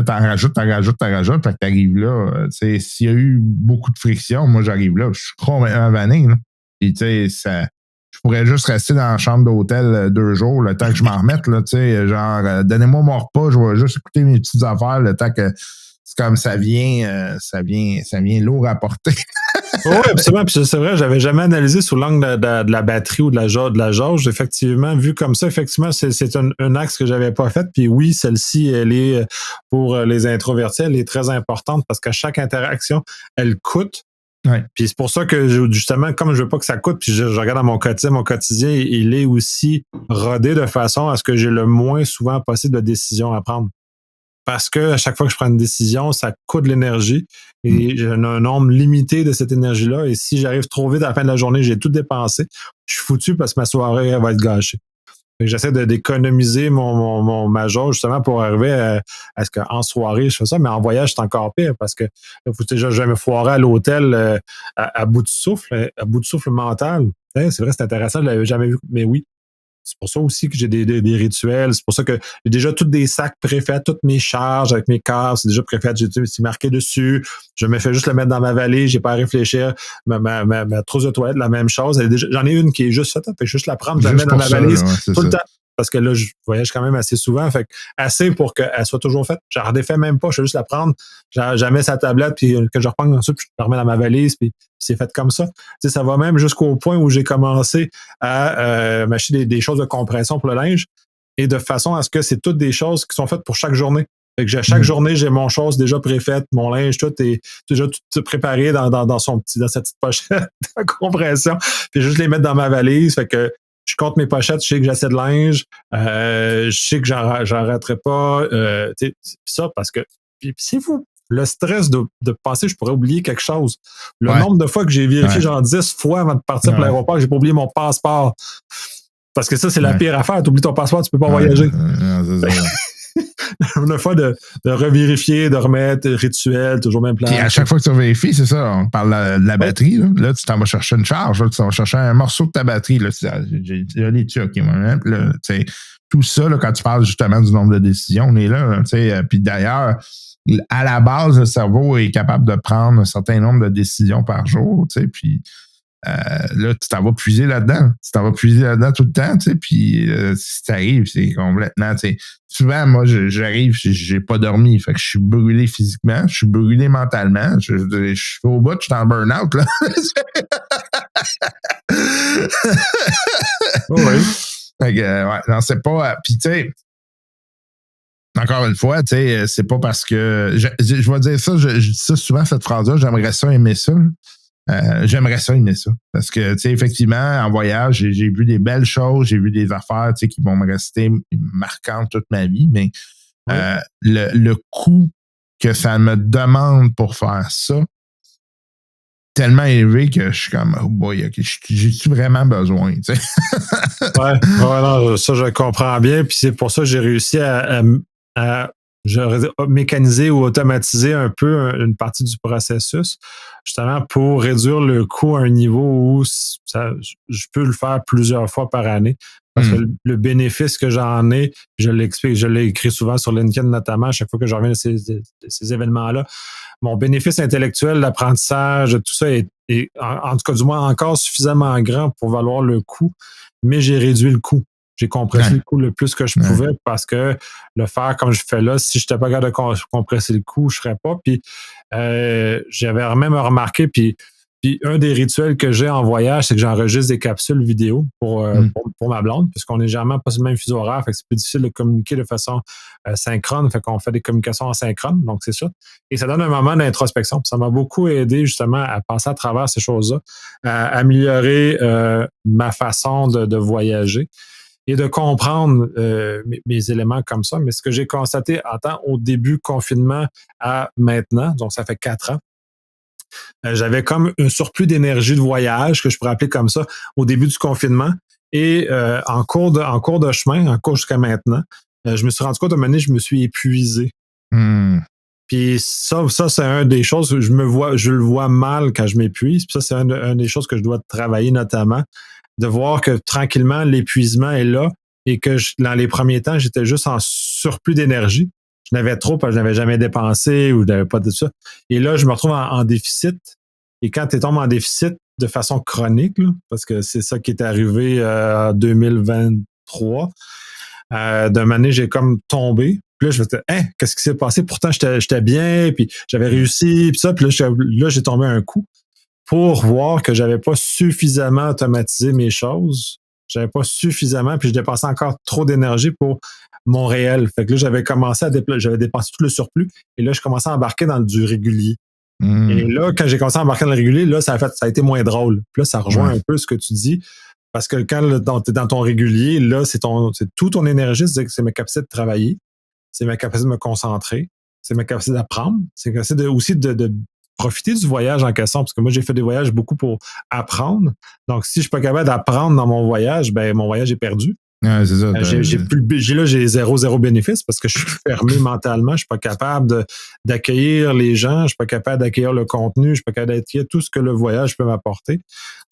t'en rajoutes. Fait que t'arrives là. Tu sais, s'il y a eu beaucoup de friction, moi, j'arrive là. Je suis complètement vanné, là. Puis, tu sais, je pourrais juste rester dans la chambre d'hôtel 2 jours, le temps que je m'en remette, là, tu sais, genre, donnez-moi mon repas, je vais juste écouter mes petites affaires, le temps que c'est comme ça vient lourd à porter. Oui, absolument. Puis c'est vrai, j'avais jamais analysé sous l'angle de la batterie ou de la jauge. Effectivement, vu comme ça, effectivement, c'est un axe que j'avais pas fait. Puis oui, celle-ci, elle est, pour les introvertis, elle est très importante parce qu'à chaque interaction, elle coûte. Ouais. Puis c'est pour ça que justement, comme je veux pas que ça coûte, puis je regarde dans mon quotidien, il est aussi rodé de façon à ce que j'ai le moins souvent possible de décisions à prendre. Parce que à chaque fois que je prends une décision, ça coûte de l'énergie et j'ai un nombre limité de cette énergie-là. Et si j'arrive trop vite à la fin de la journée, j'ai tout dépensé, je suis foutu parce que ma soirée elle va être gâchée. J'essaie d'économiser ma jauge justement pour arriver à ce qu'en soirée, je fais ça, mais en voyage, c'est encore pire parce que déjà, je vais me foirer à l'hôtel à bout de souffle mental. C'est vrai, c'est intéressant, je ne l'avais jamais vu, mais oui. C'est pour ça aussi que j'ai des rituels. C'est pour ça que j'ai déjà tous des sacs préfaits, toutes mes charges avec mes câbles, c'est déjà préfait. C'est marqué dessus. Je me fais juste le mettre dans ma valise. J'ai pas à réfléchir. Ma trousse de toilette, la même chose. J'en ai une qui est juste faite. Fait que juste la prendre, je la mets dans ma valise tout le temps. Parce que là, je voyage quand même assez souvent. Fait que assez pour qu'elle soit toujours faite. Je la redéfais même pas. Je vais juste la prendre. Je la mets sa tablette, puis que je reprends ensuite, puis je la remets dans ma valise, puis c'est fait comme ça. Tu sais, ça va même jusqu'au point où j'ai commencé à m'acheter des choses de compression pour le linge et de façon à ce que c'est toutes des choses qui sont faites pour chaque journée. Fait que chaque journée, j'ai mon chose déjà préfaite, mon linge, tout est déjà tout préparé dans sa petite pochette de compression. Puis juste les mettre dans ma valise. Fait que je compte mes pochettes, je sais que j'ai assez de linge, je sais que j'en raterai pas. Ça, parce que puis c'est fou. Le stress de penser que je pourrais oublier quelque chose. Le nombre de fois que j'ai vérifié genre 10 fois avant de partir pour l'aéroport, j'ai pas oublié mon passeport. Parce que ça, c'est la pire affaire. Tu oublies ton passeport, tu peux pas voyager. Une fois de revérifier, de remettre rituel, toujours même plan. Puis à chaque fois que tu vérifies, c'est ça, on parle de la batterie. Là, tu t'en vas chercher une charge, là, tu t'en vas chercher un morceau de ta batterie. Là, j'ai les trucs. Tout ça, là, quand tu parles justement du nombre de décisions, on est là. Puis d'ailleurs, à la base, le cerveau est capable de prendre un certain nombre de décisions par jour. Puis là, tu t'en vas puiser là-dedans. Tu t'en vas puiser là-dedans tout le temps, puis si t'arrives, c'est complètement, souvent, moi, j'arrive, j'ai pas dormi, fait que je suis brûlé physiquement, je suis brûlé mentalement, je suis au bout, je suis en burn-out, là. Oui. Fait que, ouais, non, c'est pas, puis tu sais, encore une fois, tu sais, c'est pas parce que, je vais dire ça, je dis ça souvent, cette phrase-là, j'aimerais ça aimer ça, j'aimerais ça aimer ça. Parce que, tu sais, effectivement, en voyage, j'ai vu des belles choses, j'ai vu des affaires, tu sais, qui vont me rester marquantes toute ma vie, mais le coût que ça me demande pour faire ça, tellement élevé que je suis comme, oh boy, j'ai-tu vraiment besoin, tu sais? non, ça, je comprends bien, puis c'est pour ça que j'ai réussi à mécaniser ou automatiser un peu une partie du processus, justement pour réduire le coût à un niveau où je peux le faire plusieurs fois par année. Parce que le bénéfice que j'en ai, je l'explique, je l'ai écrit souvent sur LinkedIn notamment, à chaque fois que je reviens de ces événements-là, mon bénéfice intellectuel, l'apprentissage, tout ça est en tout cas du moins encore suffisamment grand pour valoir le coût, mais j'ai réduit le coût. J'ai compressé le coût le plus que je pouvais parce que le faire comme je fais là, si je n'étais pas capable de compresser le coût, je ne serais pas. Puis j'avais même remarqué, puis un des rituels que j'ai en voyage, c'est que j'enregistre des capsules vidéo pour ma blonde, puisqu'on n'est jamais pas sur le même fuseau horaire, fait que c'est plus difficile de communiquer de façon synchrone, fait qu'on fait des communications en synchrone, donc c'est ça. Et ça donne un moment d'introspection. Ça m'a beaucoup aidé justement à passer à travers ces choses-là, à améliorer ma façon de voyager et de comprendre mes éléments comme ça. Mais ce que j'ai constaté en temps au début confinement à maintenant, donc ça fait 4 ans, j'avais comme un surplus d'énergie de voyage, que je pourrais appeler comme ça, au début du confinement. Et en cours de chemin, en cours jusqu'à maintenant, je me suis rendu compte, à un moment donné, je me suis épuisé. Puis ça, c'est une des choses où je le vois mal quand je m'épuise. Puis ça, c'est une des choses que je dois travailler notamment, de voir que tranquillement, l'épuisement est là et que dans les premiers temps, j'étais juste en surplus d'énergie. Je n'avais trop parce que je n'avais jamais dépensé ou je n'avais pas de ça. Et là, je me retrouve en déficit. Et quand tu tombes en déficit de façon chronique, là, parce que c'est ça qui est arrivé en 2023, d'un moment donné, j'ai comme tombé. Puis là, je me disais, qu'est-ce qui s'est passé? Pourtant, j'étais bien, puis j'avais réussi, puis ça. Puis là, j'ai tombé un coup pour voir que j'avais pas suffisamment automatisé mes choses. J'avais pas suffisamment, puis je dépensais encore trop d'énergie pour mon réel. Fait que là, j'avais dépensé tout le surplus, et là, je commençais à embarquer dans du régulier. Et là, quand j'ai commencé à embarquer dans le régulier, là, ça a été moins drôle. Puis là, ça rejoint un peu ce que tu dis, parce que quand tu es dans ton régulier, là, c'est toute ton énergie, c'est ma capacité de travailler, c'est ma capacité de me concentrer, c'est ma capacité d'apprendre, c'est ma capacité aussi de profiter du voyage en question, parce que moi, j'ai fait des voyages beaucoup pour apprendre. Donc, si je suis pas capable d'apprendre dans mon voyage, ben mon voyage est perdu. C'est ça. J'ai zéro bénéfice parce que je suis fermé mentalement. Je suis pas capable d'accueillir les gens. Je suis pas capable d'accueillir le contenu. Je suis pas capable d'accueillir tout ce que le voyage peut m'apporter.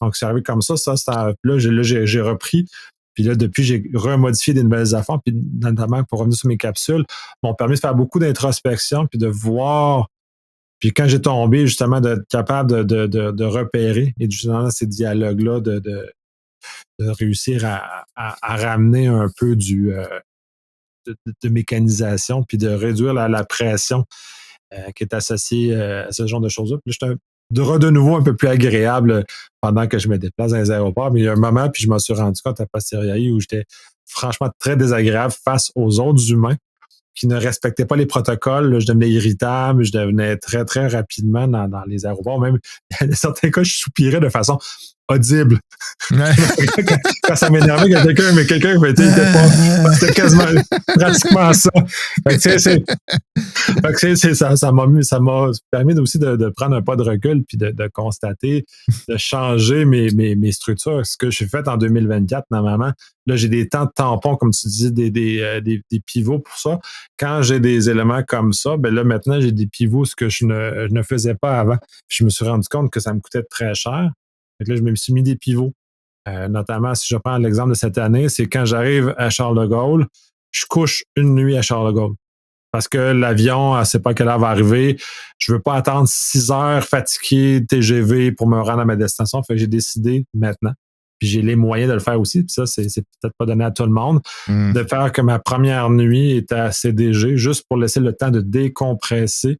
Donc, c'est arrivé comme ça. Là, j'ai repris. Puis là, depuis, j'ai remodifié des nouvelles affaires. Puis notamment, pour revenir sur mes capsules, m'ont permis de faire beaucoup d'introspection puis de voir. Puis quand j'ai tombé, justement, d'être capable de repérer et justement ces dialogues-là, de réussir à ramener un peu de mécanisation, puis de réduire la pression qui est associée à ce genre de choses-là. Puis là, de nouveau un peu plus agréable pendant que je me déplace dans les aéroports. Mais il y a un moment, puis je m'en suis rendu compte à posteriori, où j'étais franchement très désagréable face aux autres humains qui ne respectaient pas les protocoles. Là, je devenais irritable, je devenais très, très rapidement dans les aéroports. Même, il y a certains cas, je soupirais de façon audible. Quand ça m'énervait, qu'il y a quelqu'un qui était pas. C'était quasiment pratiquement ça. Ça m'a permis aussi de prendre un pas de recul puis de constater, de changer mes structures. Ce que j'ai fait en 2024, normalement, là, j'ai des temps de tampons, comme tu dis, des pivots pour ça. Quand j'ai des éléments comme ça, ben là, maintenant, j'ai des pivots, ce que je ne faisais pas avant. Puis je me suis rendu compte que ça me coûtait très cher. Fait que là, je me suis mis des pivots. Notamment, si je prends l'exemple de cette année, c'est quand j'arrive à Charles de Gaulle, je couche une nuit à Charles de Gaulle. Parce que l'avion, elle ne sait pas quelle heure va arriver. Je ne veux pas attendre 6 heures fatigué TGV pour me rendre à ma destination. Fait que j'ai décidé maintenant. Puis j'ai les moyens de le faire aussi. Puis ça, c'est peut-être pas donné à tout le monde. De faire que ma première nuit était à CDG, juste pour laisser le temps de décompresser,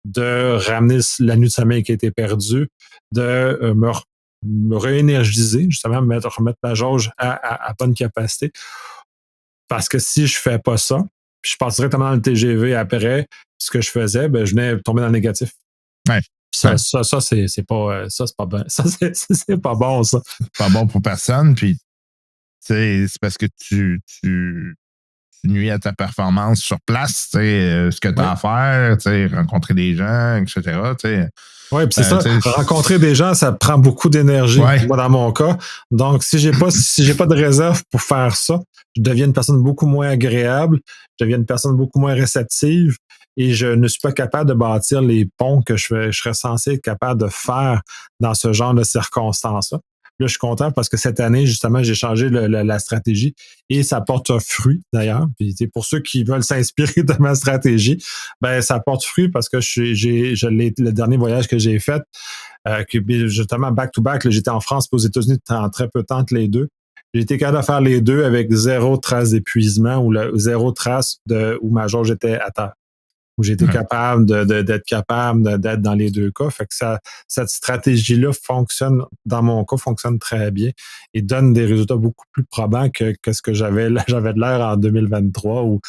de ramener la nuit de sommeil qui a été perdue, de me réénergiser, justement, remettre ma jauge à bonne capacité. Parce que si je fais pas ça, puis je passe directement dans le TGV après, ce que je faisais, ben, je venais tomber dans le négatif. Ouais. Ça, c'est pas bon. Ça, c'est pas bon, ça. C'est pas bon pour personne. Puis, c'est parce que tu nuis à ta performance sur place, ce que tu as à faire, rencontrer des gens, etc. Oui, puis c'est ça. Rencontrer des gens, ça prend beaucoup d'énergie. Ouais. Moi, dans mon cas. Donc, si j'ai pas de réserve pour faire ça, je deviens une personne beaucoup moins agréable, je deviens une personne beaucoup moins réceptive et je ne suis pas capable de bâtir les ponts que je serais censé être capable de faire dans ce genre de circonstances-là. Là, je suis content parce que cette année, justement, j'ai changé la stratégie et ça porte fruit, d'ailleurs. Puis, pour ceux qui veulent s'inspirer de ma stratégie, ben ça porte fruit parce que le dernier voyage que j'ai fait, justement, back-to-back, j'étais en France et aux États-Unis en très peu de temps entre les deux. J'ai été capable de faire les deux avec zéro trace d'épuisement ou zéro trace où ma jauge était à terre. Où j'étais capable d'être dans les deux cas. Fait que cette stratégie-là dans mon cas, fonctionne très bien et donne des résultats beaucoup plus probants que ce que j'avais de l'air en 2023 où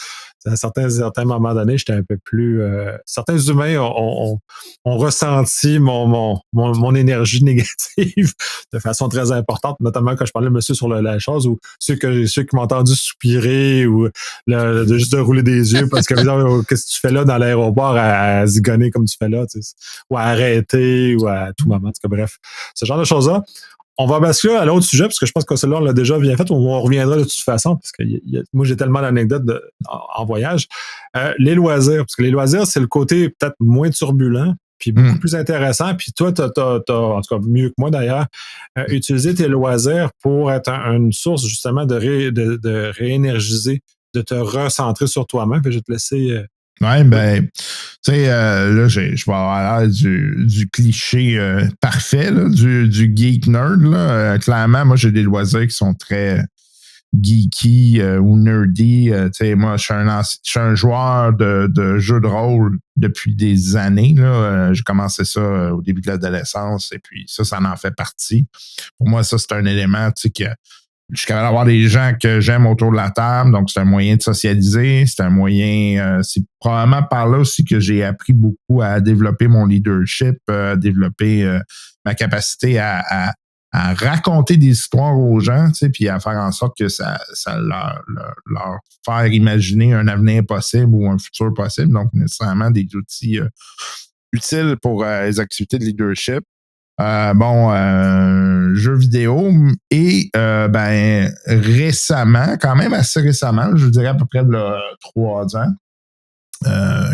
à certains moments donnés, j'étais un peu plus... certains humains ont ressenti mon énergie négative de façon très importante, notamment quand je parlais de monsieur sur la chose ou ceux qui m'ont entendu soupirer ou juste de rouler des yeux parce que qu'est-ce que tu fais là dans l'aéroport à zigonner comme tu fais là, ou à arrêter ou à tout moment. En tout cas, bref, ce genre de choses-là. On va basculer à l'autre sujet, parce que je pense que celui-là, on l'a déjà bien fait, on reviendra de toute façon, parce que moi, j'ai tellement d'anecdotes en voyage. Les loisirs, parce que les loisirs, c'est le côté peut-être moins turbulent, puis beaucoup plus intéressant. Puis toi, t'as, en tout cas mieux que moi d'ailleurs, utilisé tes loisirs pour être une source justement de réénergiser, de te recentrer sur toi-même. Puis je vais te laisser... Oui, ben, tu sais, là, je vais avoir l'air du cliché parfait, là, du geek nerd. Là. Clairement, moi, j'ai des loisirs qui sont très geeky ou nerdy. Tu sais, moi, je suis un joueur de jeux de rôle depuis des années. Là. J'ai commencé ça au début de l'adolescence et puis ça en fait partie. Pour moi, ça, c'est un élément, tu sais, que je suis capable d'avoir des gens que j'aime autour de la table, donc c'est un moyen de socialiser, c'est un moyen, c'est probablement par là aussi que j'ai appris beaucoup à développer mon leadership, à développer ma capacité à raconter des histoires aux gens, tu sais, puis à faire en sorte que ça leur faire imaginer un avenir possible ou un futur possible, donc nécessairement des outils utiles pour les activités de leadership. Jeux vidéo et récemment, quand même assez récemment, je dirais à peu près de 3 ans.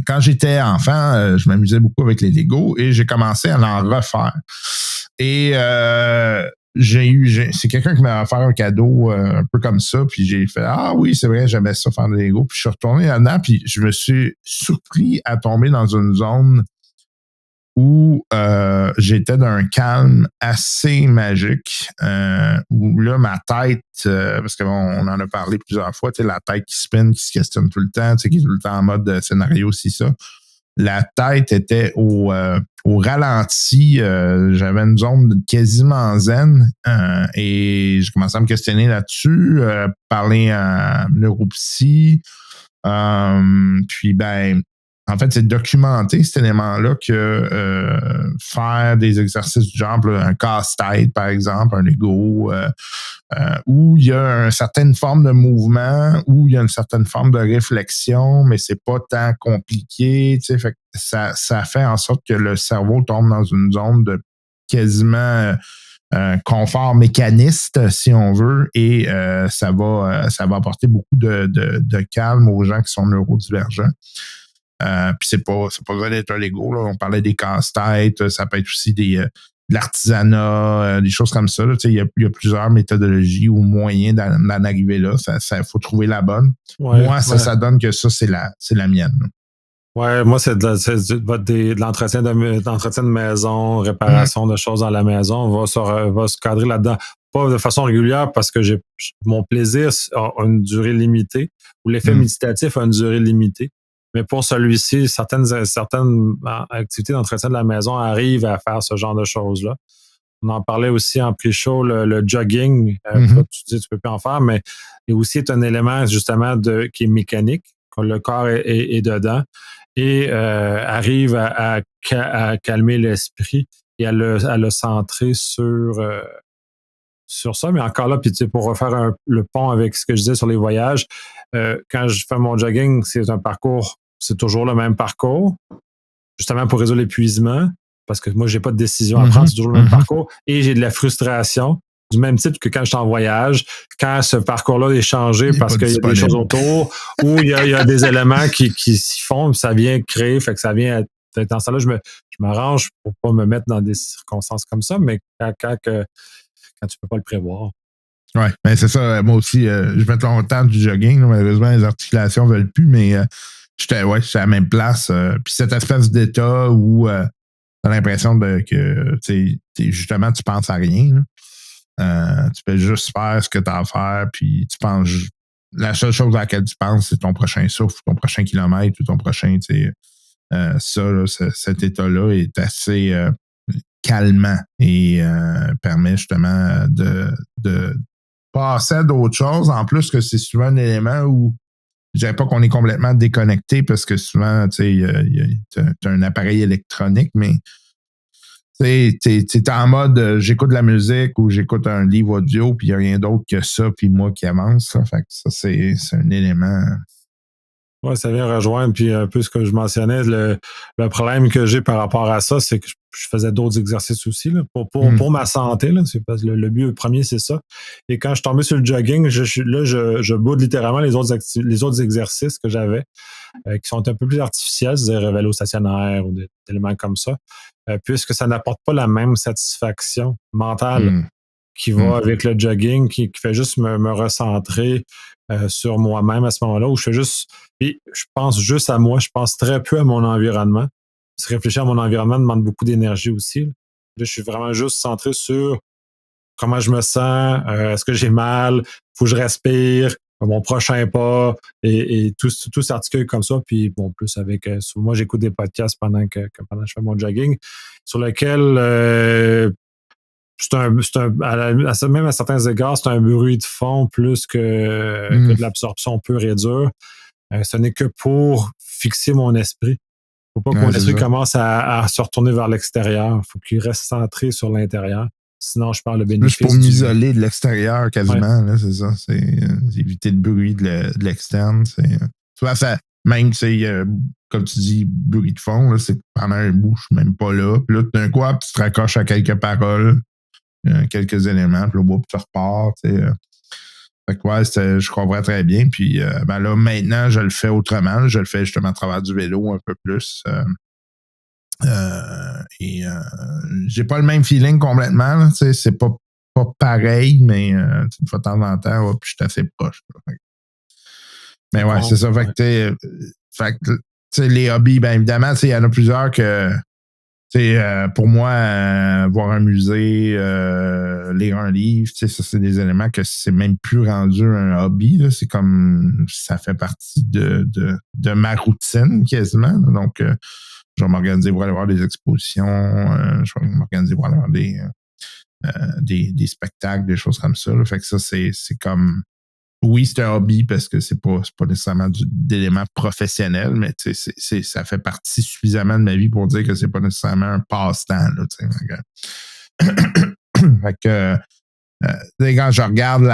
Quand j'étais enfant, je m'amusais beaucoup avec les Lego et j'ai commencé à en refaire. Et c'est quelqu'un qui m'a offert un cadeau un peu comme ça, puis j'ai fait ah oui, c'est vrai, j'aimais ça faire des Lego. Puis je suis retourné là-dedans, puis je me suis surpris à tomber dans une zone où j'étais d'un calme assez magique, où là, ma tête, parce qu'on en a parlé plusieurs fois, tu sais, la tête qui spin, qui se questionne tout le temps, tu sais, qui est tout le temps en mode scénario, si ça. La tête était au ralenti. J'avais une zone quasiment zen et j'ai commencé à me questionner là-dessus, parler à neuropsy. Puis, en fait, c'est documenter cet élément-là que faire des exercices du genre, un casse-tête, par exemple, un Lego, où il y a une certaine forme de mouvement, où il y a une certaine forme de réflexion, mais c'est pas tant compliqué. Tu sais, fait que ça fait en sorte que le cerveau tombe dans une zone de quasiment confort mécaniste, si on veut, et ça va apporter beaucoup de calme aux gens qui sont neurodivergents. Puis c'est pas besoin d'être un Lego, là. On parlait des casse-têtes, ça peut être aussi de l'artisanat, des choses comme ça. Il y a plusieurs méthodologies ou moyens d'en arriver là. Ça faut trouver la bonne. Ouais, moi, ça donne que ça, c'est la mienne. Ouais, moi, c'est de l'entretien de maison, réparation de choses dans la maison. On va se cadrer là-dedans. Pas de façon régulière parce que mon plaisir a une durée limitée ou l'effet méditatif a une durée limitée. Mais pour celui-ci, certaines activités d'entretien de la maison arrivent à faire ce genre de choses-là. On en parlait aussi en pré-show, le jogging. Tu dis tu peux plus en faire, mais il aussi est un élément justement qui est mécanique, quand le corps est dedans et arrive à calmer l'esprit et à le centrer sur ça. Mais encore là, puis pour refaire le pont avec ce que je disais sur les voyages, quand je fais mon jogging, c'est toujours le même parcours, justement pour résoudre l'épuisement, parce que moi, j'ai pas de décision à prendre, c'est toujours le même parcours, et j'ai de la frustration, du même type que quand je suis en voyage, quand ce parcours-là est changé parce qu'il y a des choses autour, ou il y a des éléments qui s'y font, ça vient créer, fait que ça vient être dans ça là, je m'arrange pour pas me mettre dans des circonstances comme ça, mais quand tu peux pas le prévoir. Oui, mais c'est ça. Moi aussi, je fais longtemps du jogging. Là, malheureusement, les articulations ne veulent plus, mais j'étais à la même place. Puis cette espèce d'état où tu as l'impression que justement, tu penses à rien. Tu peux juste faire ce que tu as à faire, puis tu penses. La seule chose à laquelle tu penses, c'est ton prochain souffle, ton prochain kilomètre ou ton prochain. Cet état-là est assez calmant et permet justement de passer à d'autres choses. En plus que c'est souvent un élément où je dirais pas qu'on est complètement déconnecté parce que souvent, tu as un appareil électronique, mais tu es en mode j'écoute de la musique ou j'écoute un livre audio, puis il n'y a rien d'autre que ça, puis moi qui avance. Ça. Fait que ça, c'est un élément. Oui, ça vient rejoindre, puis un peu ce que je mentionnais, le problème que j'ai par rapport à ça, c'est que je faisais d'autres exercices aussi, là, pour ma santé, là, c'est parce que le but premier, c'est ça. Et quand je suis tombé sur le jogging, je boude littéralement les autres exercices que j'avais, qui sont un peu plus artificiels, c'est-à-dire vélo stationnaire ou des éléments comme ça, puisque ça n'apporte pas la même satisfaction mentale qui va avec le jogging, qui fait juste me recentrer sur moi-même à ce moment-là, où puis je pense juste à moi, je pense très peu à mon environnement. Se réfléchir à mon environnement demande beaucoup d'énergie aussi. Là, je suis vraiment juste centré sur comment je me sens, est-ce que j'ai mal, faut que je respire, mon prochain pas, et tout s'articule comme ça. Puis bon, plus avec, moi j'écoute des podcasts pendant que je fais mon jogging, sur lequel même à certains égards, c'est un bruit de fond plus que de l'absorption pure et dure. Ce n'est que pour fixer mon esprit. Faut pas que mon esprit commence à se retourner vers l'extérieur. Faut qu'il reste centré sur l'intérieur. Sinon, je parle de bénéfice. Juste pour m'isoler de l'extérieur quasiment, là, c'est ça. C'est éviter le bruit de l'externe. Tu vois, même comme tu dis, bruit de fond, là, c'est que pendant un bout, je suis même pas là. Puis là, d'un coup, tu te raccroches à quelques paroles, quelques éléments, puis là, tu repars, tu sais. Fait que ouais, je comprends très bien. Puis ben là, maintenant, je le fais autrement. Je le fais justement à travers du vélo un peu plus. J'ai pas le même feeling complètement. Là, c'est pas pareil, mais une fois de temps en temps, ouais, puis je suis assez proche. Mais ouais, c'est ça. Fait que, les hobbies, bien évidemment, il y en a plusieurs que pour moi, voir un musée, lire un livre, ça, c'est des éléments que c'est même plus rendu un hobby. Là. C'est comme ça fait partie de ma routine quasiment. Donc, je vais m'organiser pour aller voir des expositions, je vais m'organiser pour aller voir des spectacles, des choses comme ça. Là. Fait que ça, c'est comme. Oui, c'est un hobby parce que c'est pas nécessairement d'éléments professionnels, mais ça fait partie suffisamment de ma vie pour dire que c'est pas nécessairement un passe-temps. Là, fait que quand je regarde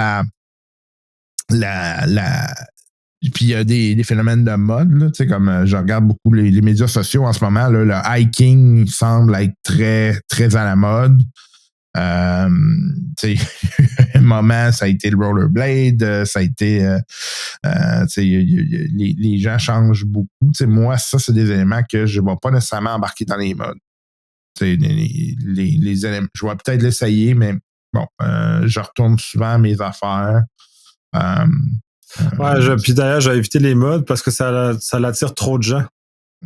puis il y a des phénomènes de mode, là, comme je regarde beaucoup les médias sociaux en ce moment, là, le hiking semble être très, très à la mode. Un moment, ça a été le rollerblade, ça a été les gens changent beaucoup. Moi, ça, c'est des éléments que je ne vais pas nécessairement embarquer dans les modes. Les éléments, je vais peut-être l'essayer, mais bon, je retourne souvent à mes affaires. Puis d'ailleurs, j'ai évité les modes parce que ça l'attire trop de gens.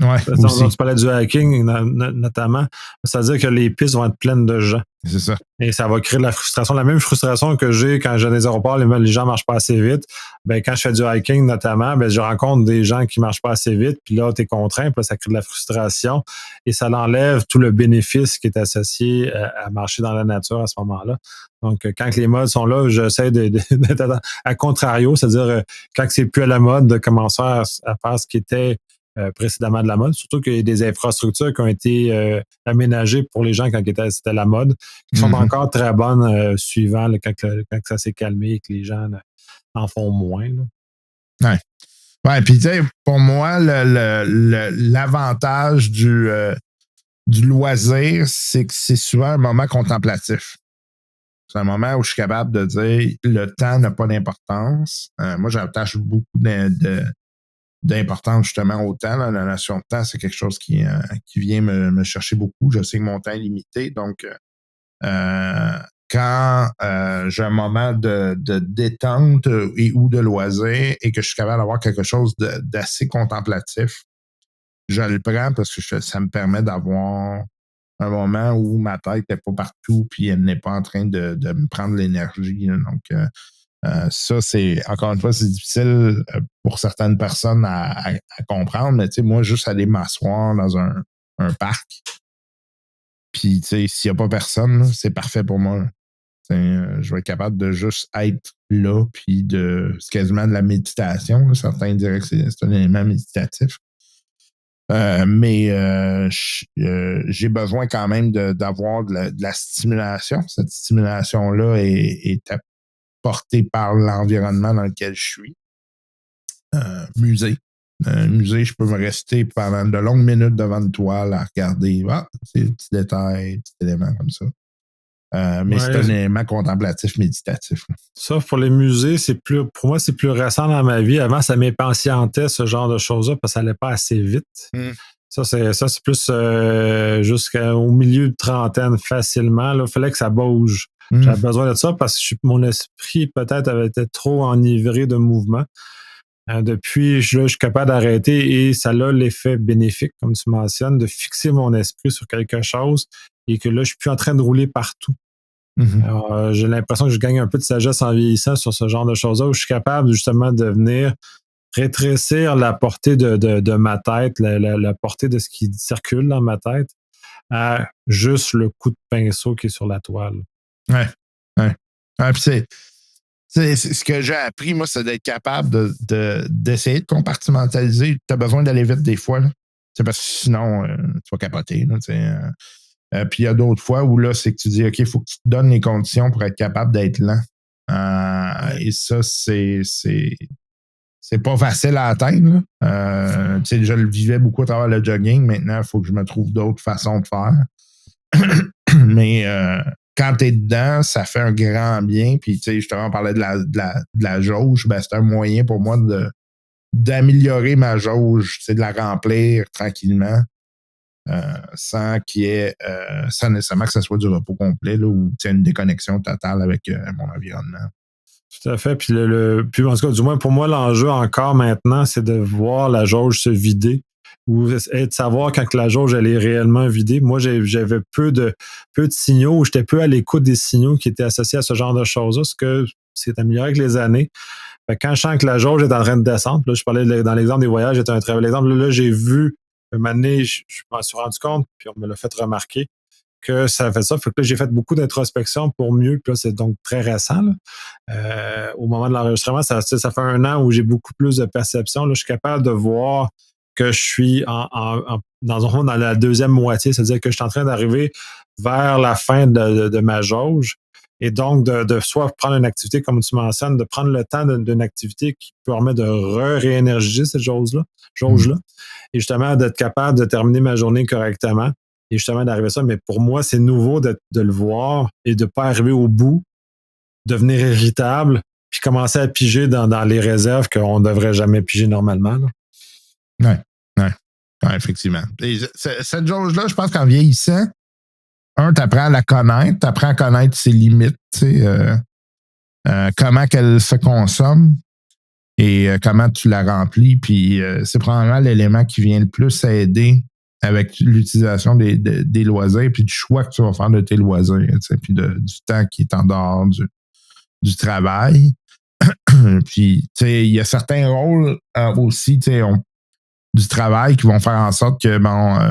Ouais, aussi. Tu parlais du hiking notamment. C'est-à-dire que les pistes vont être pleines de gens. C'est ça. Et ça va créer de la frustration. La même frustration que j'ai quand j'ai des aéroports, les gens marchent pas assez vite. Ben, quand je fais du hiking notamment, ben, je rencontre des gens qui marchent pas assez vite. Puis là, tu es contraint. Puis là, ça crée de la frustration. Et ça enlève tout le bénéfice qui est associé à marcher dans la nature à ce moment-là. Donc, quand les modes sont là, j'essaie d'être à contrario. C'est-à-dire, quand c'est plus à la mode, de commencer à faire ce qui était précédemment de la mode, surtout qu'il y a des infrastructures qui ont été aménagées pour les gens quand c'était la mode, qui sont encore très bonnes suivant quand ça s'est calmé et que les gens en font moins. Là. Ouais, puis tu sais, pour moi, l'avantage du loisir, c'est que c'est souvent un moment contemplatif. C'est un moment où je suis capable de dire le temps n'a pas d'importance. Moi, j'attache beaucoup d'importance justement au temps. Là. La notion de temps, c'est quelque chose qui vient me chercher beaucoup. Je sais que mon temps est limité, donc quand j'ai un moment de détente ou de loisir et que je suis capable d'avoir quelque chose d'assez contemplatif, je le prends parce que ça me permet d'avoir un moment où ma tête n'est pas partout puis elle n'est pas en train de me prendre l'énergie. Là. Donc, ça, c'est, encore une fois, c'est difficile pour certaines personnes à comprendre, mais tu sais, moi, juste aller m'asseoir dans un parc, puis tu sais, s'il n'y a pas personne, là, c'est parfait pour moi. Je vais être capable de juste être là, puis c'est quasiment de la méditation. Là. Certains diraient que c'est un élément méditatif. Mais j'ai besoin quand même d'avoir de la stimulation. Cette stimulation-là est apportée par l'environnement dans lequel je suis. Musée. Musée, je peux me rester pendant de longues minutes devant une toile à regarder. C'est des petits détails, des petits éléments comme ça. Mais c'est un élément contemplatif, méditatif. Sauf pour les musées, pour moi, c'est plus récent dans ma vie. Avant, ça m'impatientait, ce genre de choses-là, parce que ça allait pas assez vite. Ça, c'est plus jusqu'au milieu de trentaine facilement. Il fallait que ça bouge. J'avais besoin de ça parce que mon esprit, peut-être, avait été trop enivré de mouvement. Depuis, je suis capable d'arrêter et ça a l'effet bénéfique, comme tu mentionnes, de fixer mon esprit sur quelque chose et que là, je suis plus en train de rouler partout. Alors, j'ai l'impression que je gagne un peu de sagesse en vieillissant sur ce genre de choses-là où je suis capable justement de venir rétrécir la portée de ma tête, la portée de ce qui circule dans ma tête à juste le coup de pinceau qui est sur la toile. Ouais. Puis c'est ce que j'ai appris, moi, c'est d'être capable d'essayer de compartimentaliser. Tu as besoin d'aller vite des fois. Là. Parce que sinon, tu vas capoter. Là, puis il y a d'autres fois où là, c'est que tu dis, OK, il faut que tu te donnes les conditions pour être capable d'être lent. Et ça, c'est c'est pas facile à atteindre. Je le vivais beaucoup à travers le jogging. Maintenant, il faut que je me trouve d'autres façons de faire. Mais quand tu es dedans, ça fait un grand bien. Puis, justement, on parlait de la jauge. Ben, c'est un moyen pour moi d'améliorer ma jauge, de la remplir tranquillement. Sans qu'il y ait sans nécessairement que ce soit du repos complet là, ou une déconnexion totale avec mon environnement. Tout à fait. Puis, puis en tout cas, du moins pour moi, l'enjeu encore maintenant, c'est de voir la jauge se vider ou de savoir quand la jauge elle est réellement vidée. Moi, j'avais peu de signaux, ou j'étais peu à l'écoute des signaux qui étaient associés à ce genre de choses-là, ce que c'est amélioré avec les années. Fait que quand je sens que la jauge est en train de descendre, là, je parlais dans l'exemple des voyages, c'était un très bel exemple. Là, j'ai vu, un moment donné, je m'en suis rendu compte, puis on me l'a fait remarquer, que ça fait ça. Fait que là, j'ai fait beaucoup d'introspection pour mieux. Puis là, c'est donc très récent. Là. Au moment de l'enregistrement, ça fait 1 an où j'ai beaucoup plus de perception. Là, je suis capable de voir que je suis dans la deuxième moitié, c'est-à-dire que je suis en train d'arriver vers la fin de ma jauge. Et donc, de soit prendre une activité, comme tu mentionnes, de prendre le temps d'une activité qui permet de réénergiser cette jauge-là, et justement d'être capable de terminer ma journée correctement. Et justement d'arriver à ça, mais pour moi, c'est nouveau de le voir et de ne pas arriver au bout, devenir irritable, puis commencer à piger dans les réserves qu'on ne devrait jamais piger normalement. Oui, effectivement. Et cette jauge-là, je pense qu'en vieillissant, tu apprends à la connaître, tu apprends à connaître ses limites, comment qu'elle se consomme et comment tu la remplis. Puis c'est probablement l'élément qui vient le plus aider avec l'utilisation des loisirs puis du choix que tu vas faire de tes loisirs, puis du temps qui est en dehors du travail. Puis, il y a certains rôles aussi, du travail qui vont faire en sorte que,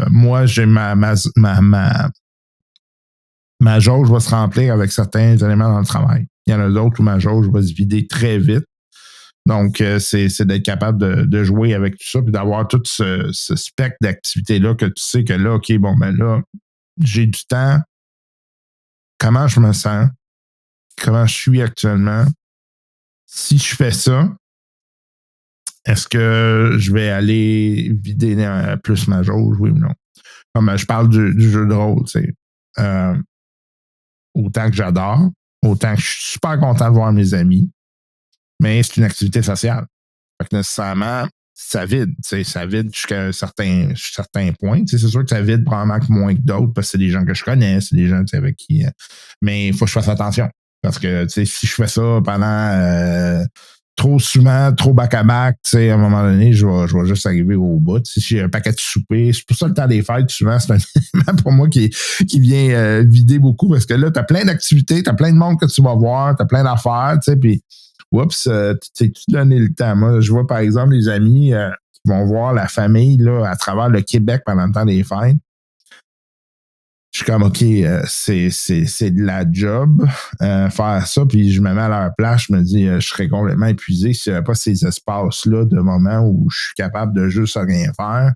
moi, j'ai ma jauge va se remplir avec certains éléments dans le travail. Il y en a d'autres où ma jauge va se vider très vite. Donc, c'est d'être capable de jouer avec tout ça puis d'avoir tout ce spectre d'activités-là que tu sais que là, OK, là, j'ai du temps. Comment je me sens? Comment je suis actuellement? Si je fais ça, est-ce que je vais aller vider plus ma jauge, oui ou non? Comme je parle du jeu de rôle, autant que j'adore, autant que je suis super content de voir mes amis, mais c'est une activité sociale. Fait que nécessairement, ça vide. Ça vide jusqu'à un certain point. C'est sûr que ça vide probablement moins que d'autres parce que c'est des gens que je connais, c'est des gens avec qui. Mais il faut que je fasse attention. Parce que si je fais ça pendant trop souvent, trop back-à-back, à un moment donné, je vais juste arriver au bout. Si j'ai un paquet de souper, c'est pour ça le temps des fêtes, souvent, c'est un élément pour moi qui vient vider beaucoup parce que là, tu as plein d'activités, tu as plein de monde que tu vas voir, tu as plein d'affaires, puis oups, tu donné le temps. Moi, je vois par exemple les amis qui vont voir la famille là, à travers le Québec pendant le temps des fêtes. Je suis comme, OK, c'est de la job faire ça, puis je me mets à leur place, je me dis, je serais complètement épuisé s'il n'y avait pas ces espaces-là de moments où je suis capable de juste rien faire.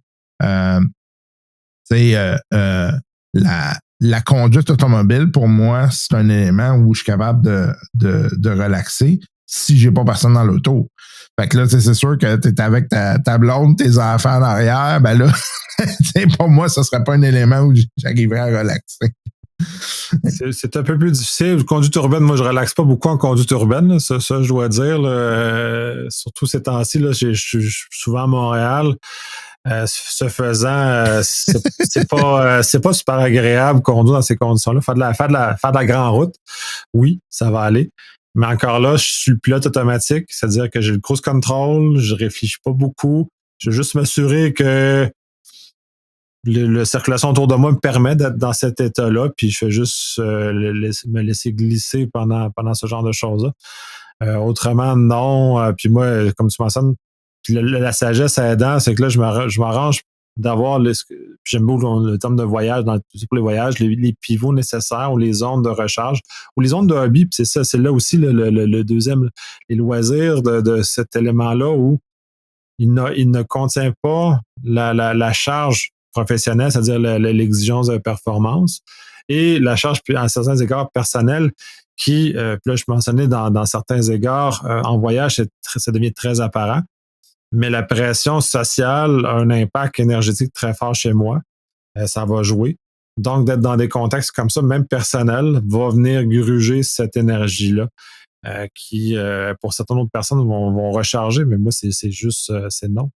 La conduite automobile, pour moi, c'est un élément où je suis capable de relaxer si j'ai pas personne dans l'auto. Fait que là, c'est sûr que tu es avec ta blonde, tes enfants en arrière, ben là, pour moi, ce serait pas un élément où j'arriverais à relaxer. C'est un peu plus difficile. Conduite urbaine, moi, je relaxe pas beaucoup en conduite urbaine. Là. Ça, je dois dire. Là, surtout ces temps-ci, là, je suis souvent à Montréal. Ce faisant, c'est pas super agréable conduire dans ces conditions-là. Faire de la grande route, oui, ça va aller. Mais encore là, je suis le pilote automatique, c'est-à-dire que j'ai le cruise control, je réfléchis pas beaucoup. Je veux juste m'assurer que la circulation autour de moi me permet d'être dans cet état-là, puis je fais juste me laisser glisser pendant ce genre de choses-là. Autrement, non. Puis moi, comme tu mentionnes, la sagesse aidant, c'est que là, je m'arrange d'avoir j'aime beaucoup le terme de voyage, pour les voyages, les pivots nécessaires ou les zones de recharge ou les zones de hobby. Puis c'est là aussi le deuxième, les loisirs de cet élément-là où il ne contient pas la charge professionnelle, c'est-à-dire l'exigence de performance, et la charge, à certains égards, personnelle, qui, puis là, je mentionnais dans certains égards, en voyage, ça devient très apparent. mais la pression sociale a un impact énergétique très fort chez moi. Ça va jouer. Donc, d'être dans des contextes comme ça, même personnels, va venir gruger cette énergie-là qui, pour certaines autres personnes, vont recharger, mais moi, c'est juste, c'est non.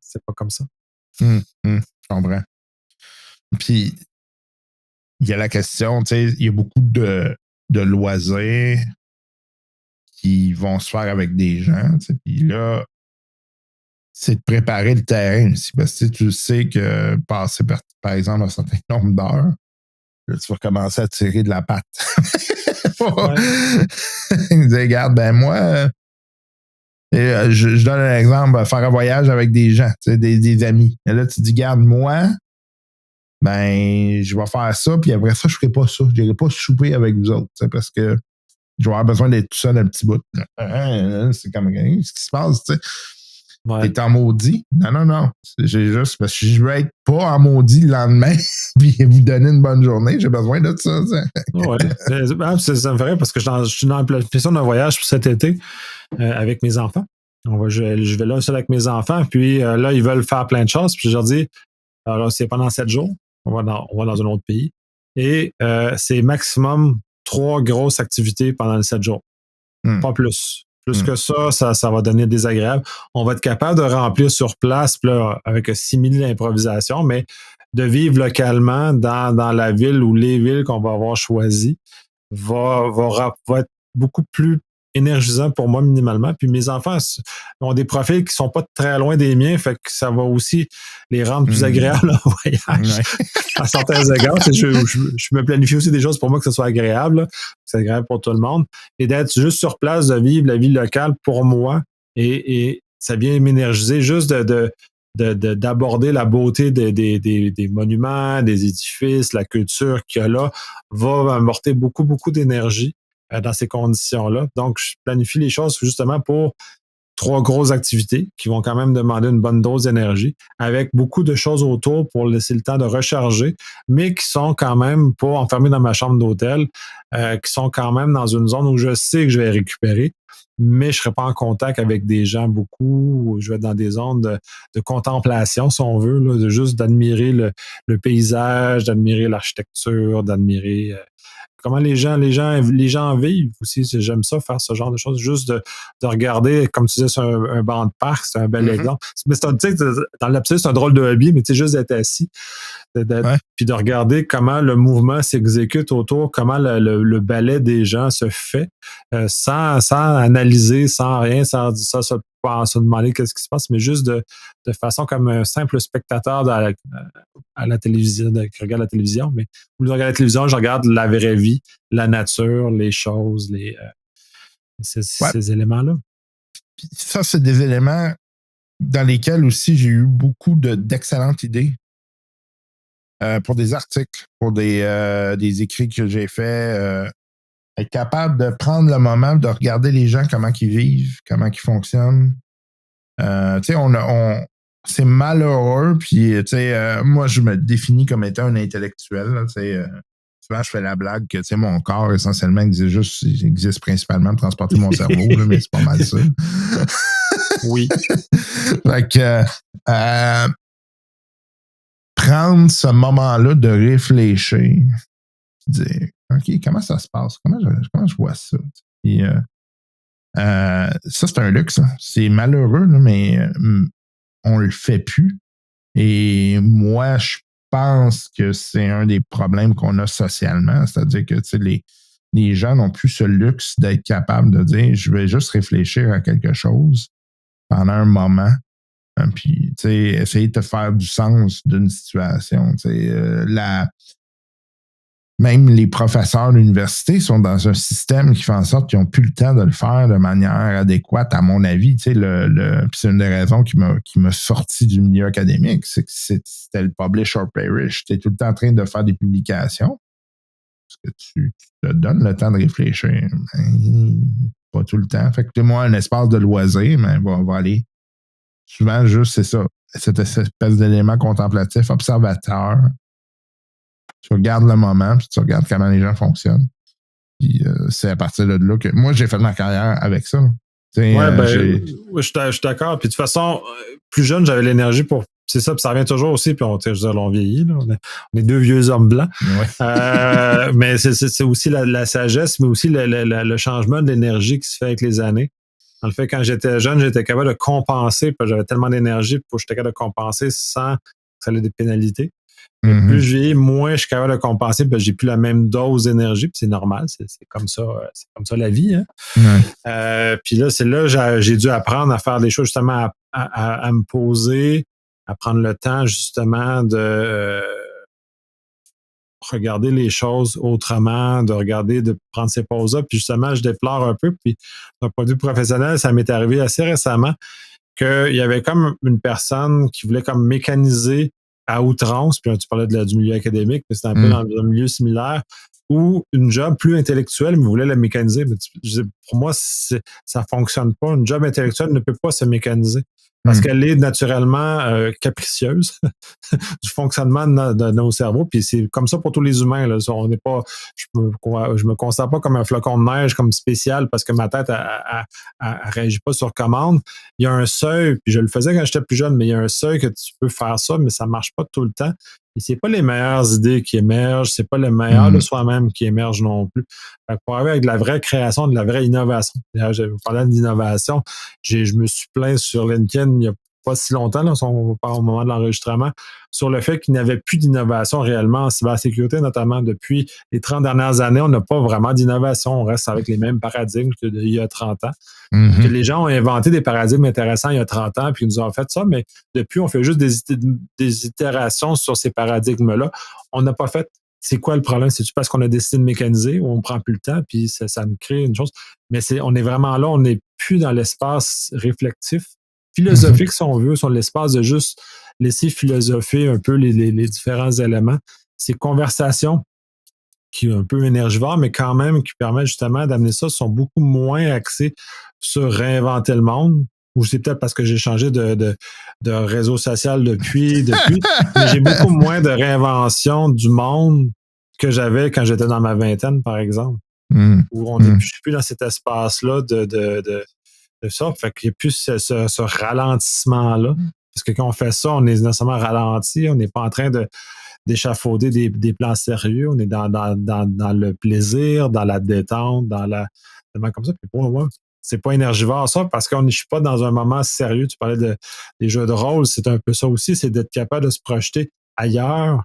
C'est pas comme ça. Je comprends. Puis, il y a la question, tu sais, il y a beaucoup de loisirs qui vont se faire avec des gens, tu sais, puis là, c'est de préparer le terrain aussi, parce que tu sais que passer, par exemple, un certain nombre d'heures, là, tu vas commencer à tirer de la patte. Ouais. Il dit, regarde, ben moi, je donne un exemple, faire un voyage avec des gens, tu sais, des amis. Et là, tu dis, regarde, moi, ben, je vais faire ça, puis après ça, je ferai pas ça. Je n'irai pas souper avec vous autres, parce que je vais avoir besoin d'être tout seul un petit bout. C'est comme, qu'est-ce qui se passe, tu sais? Ouais. T'es en maudit? Non. J'ai juste, parce que je veux être pas en maudit le lendemain, puis vous donner une bonne journée. J'ai besoin de ça. Ouais. Ça me ferait parce que je suis dans la planification d'un voyage pour cet été avec mes enfants. Je vais là seul avec mes enfants, puis là, ils veulent faire plein de choses, puis je leur dis, alors c'est pendant 7 jours, on va dans un autre pays, et c'est maximum 3 grosses activités pendant les 7 jours. Pas plus. Plus que ça va donner désagréable. On va être capable de remplir sur place là, avec 6000 improvisations, mais de vivre localement dans la ville ou les villes qu'on va avoir choisies va être beaucoup plus énergisant pour moi minimalement. Puis mes enfants ont des profils qui sont pas très loin des miens, fait que ça va aussi les rendre plus agréables en voyage à certains égards. Je me planifie aussi des choses pour moi que ce soit agréable, que c'est agréable pour tout le monde. Et d'être juste sur place, de vivre la vie locale pour moi, et ça vient m'énergiser juste d'aborder la beauté des monuments, des édifices, la culture qu'il y a là, va apporter beaucoup, beaucoup d'énergie dans ces conditions-là. Donc, je planifie les choses justement pour 3 grosses activités qui vont quand même demander une bonne dose d'énergie, avec beaucoup de choses autour pour laisser le temps de recharger, mais qui sont quand même pas enfermés dans ma chambre d'hôtel, qui sont quand même dans une zone où je sais que je vais récupérer, mais je ne serai pas en contact avec des gens beaucoup. Je vais être dans des zones de contemplation, si on veut, là, juste d'admirer le paysage, d'admirer l'architecture, d'admirer comment les gens vivent aussi. J'aime ça, faire ce genre de choses. Juste de regarder, comme tu disais, sur un banc de parc, c'est un bel exemple. Mais dans l'absolu, c'est un drôle de hobby, mais juste d'être assis, puis de regarder comment le mouvement s'exécute autour, comment le ballet des gens se fait, sans analyser, sans rien, sans se demander qu'est-ce qui se passe, mais juste de façon comme un simple spectateur à la télévision, qui regarde la télévision. Mais au lieu de regarder la télévision, je regarde la vraie vie, la nature, les choses, ces éléments-là. Puis ça, c'est des éléments dans lesquels aussi j'ai eu beaucoup d'excellentes idées pour des articles, pour des écrits que j'ai faits. Être capable de prendre le moment de regarder les gens, comment ils vivent, comment ils fonctionnent. Tu sais, c'est malheureux, puis tu sais, moi, je me définis comme étant un intellectuel. Souvent, je fais la blague que tu sais, mon corps, essentiellement, existe principalement pour transporter mon cerveau, là, mais c'est pas mal ça. Oui. Fait que prendre ce moment-là de réfléchir, dire OK, comment ça se passe? Comment je vois ça? Puis, ça, c'est un luxe. Hein. C'est malheureux, là, mais on le fait plus. Et moi, je pense que c'est un des problèmes qu'on a socialement. C'est-à-dire que les gens n'ont plus ce luxe d'être capables de dire je vais juste réfléchir à quelque chose pendant un moment. Puis, essayer de te faire du sens d'une situation. Même les professeurs de l'université sont dans un système qui fait en sorte qu'ils n'ont plus le temps de le faire de manière adéquate, à mon avis. Puis c'est une des raisons qui m'a sorti du milieu académique, c'est que c'était le publish or perish. Tu es tout le temps en train de faire des publications parce que tu te donnes le temps de réfléchir. Pas tout le temps. Fait que moi, un espace de loisir, mais va aller. Souvent, juste, c'est ça. Cette espèce d'élément contemplatif, observateur. Tu regardes le moment, puis tu regardes comment les gens fonctionnent. Puis c'est à partir de là que moi, j'ai fait ma carrière avec ça. Ouais, je suis d'accord. Puis de toute façon, plus jeune, j'avais l'énergie pour. C'est ça, puis ça revient toujours aussi. Puis je veux dire, on vieillit, là, on est deux vieux hommes blancs. Ouais. Mais c'est aussi la sagesse, mais aussi le changement de l'énergie qui se fait avec les années. En le fait, quand j'étais jeune, j'étais capable de compenser, parce que j'avais tellement d'énergie pour que j'étais capable de compenser sans que ça ait des pénalités. Mais plus je vieillis, moins je suis capable de compenser parce que j'ai plus la même dose d'énergie, puis c'est normal, c'est comme ça la vie. Hein? Puis là, c'est là que j'ai dû apprendre à faire des choses, justement, à me poser, à prendre le temps, justement, de regarder les choses autrement, de prendre ces pauses-là. Puis justement, je déplore un peu. Puis d'un point de vue professionnel, ça m'est arrivé assez récemment qu'il y avait comme une personne qui voulait comme mécaniser à outrance, puis tu parlais du milieu académique, mais c'était un peu dans un milieu similaire, ou une job plus intellectuelle, mais voulait la mécaniser. Mais pour moi, ça ne fonctionne pas. Une job intellectuelle ne peut pas se mécaniser parce qu'elle est naturellement capricieuse du fonctionnement de nos cerveaux. Puis c'est comme ça pour tous les humains. Là. On n'est pas, je me considère pas comme un flocon de neige, comme spécial, parce que ma tête elle réagit pas sur commande. Il y a un seuil, puis je le faisais quand j'étais plus jeune, mais il y a un seuil que tu peux faire ça, mais ça marche pas tout le temps. Et c'est pas les meilleures idées qui émergent, c'est pas le meilleur de soi-même qui émerge non plus. Fait que pour arriver avec de la vraie création, de la vraie innovation. D'ailleurs, je parlais d'innovation, je me suis plaint sur LinkedIn il y a pas si longtemps, là, on parle au moment de l'enregistrement, sur le fait qu'il n'y avait plus d'innovation réellement en cybersécurité, notamment depuis les 30 dernières années, on n'a pas vraiment d'innovation, on reste avec les mêmes paradigmes qu'il y a 30 ans. Que les gens ont inventé des paradigmes intéressants il y a 30 ans, puis ils nous ont fait ça, mais depuis, on fait juste des itérations sur ces paradigmes-là. On n'a pas fait. C'est quoi le problème? C'est-tu parce qu'on a décidé de mécaniser ou on ne prend plus le temps, puis ça nous crée une chose? Mais on est vraiment là, on n'est plus dans l'espace réflectif, philosophique, si on veut, sur l'espace de juste laisser philosopher un peu les différents éléments. Ces conversations qui sont un peu énergivores, mais quand même qui permettent justement d'amener ça, sont beaucoup moins axées sur réinventer le monde. Ou c'est peut-être parce que j'ai changé de réseau social depuis, mais j'ai beaucoup moins de réinvention du monde que j'avais quand j'étais dans ma vingtaine, par exemple. Où je suis plus dans cet espace-là de ça. Fait qu'il n'y a plus ce ralentissement-là. Parce que quand on fait ça, on est nécessairement ralenti. On n'est pas en train d'échafauder des plans sérieux. On est dans le plaisir, dans la détente, tellement comme ça. Puis pour moi, c'est pas énergivore, ça, parce que je ne suis pas dans un moment sérieux. Tu parlais des jeux de rôle, c'est un peu ça aussi, c'est d'être capable de se projeter ailleurs,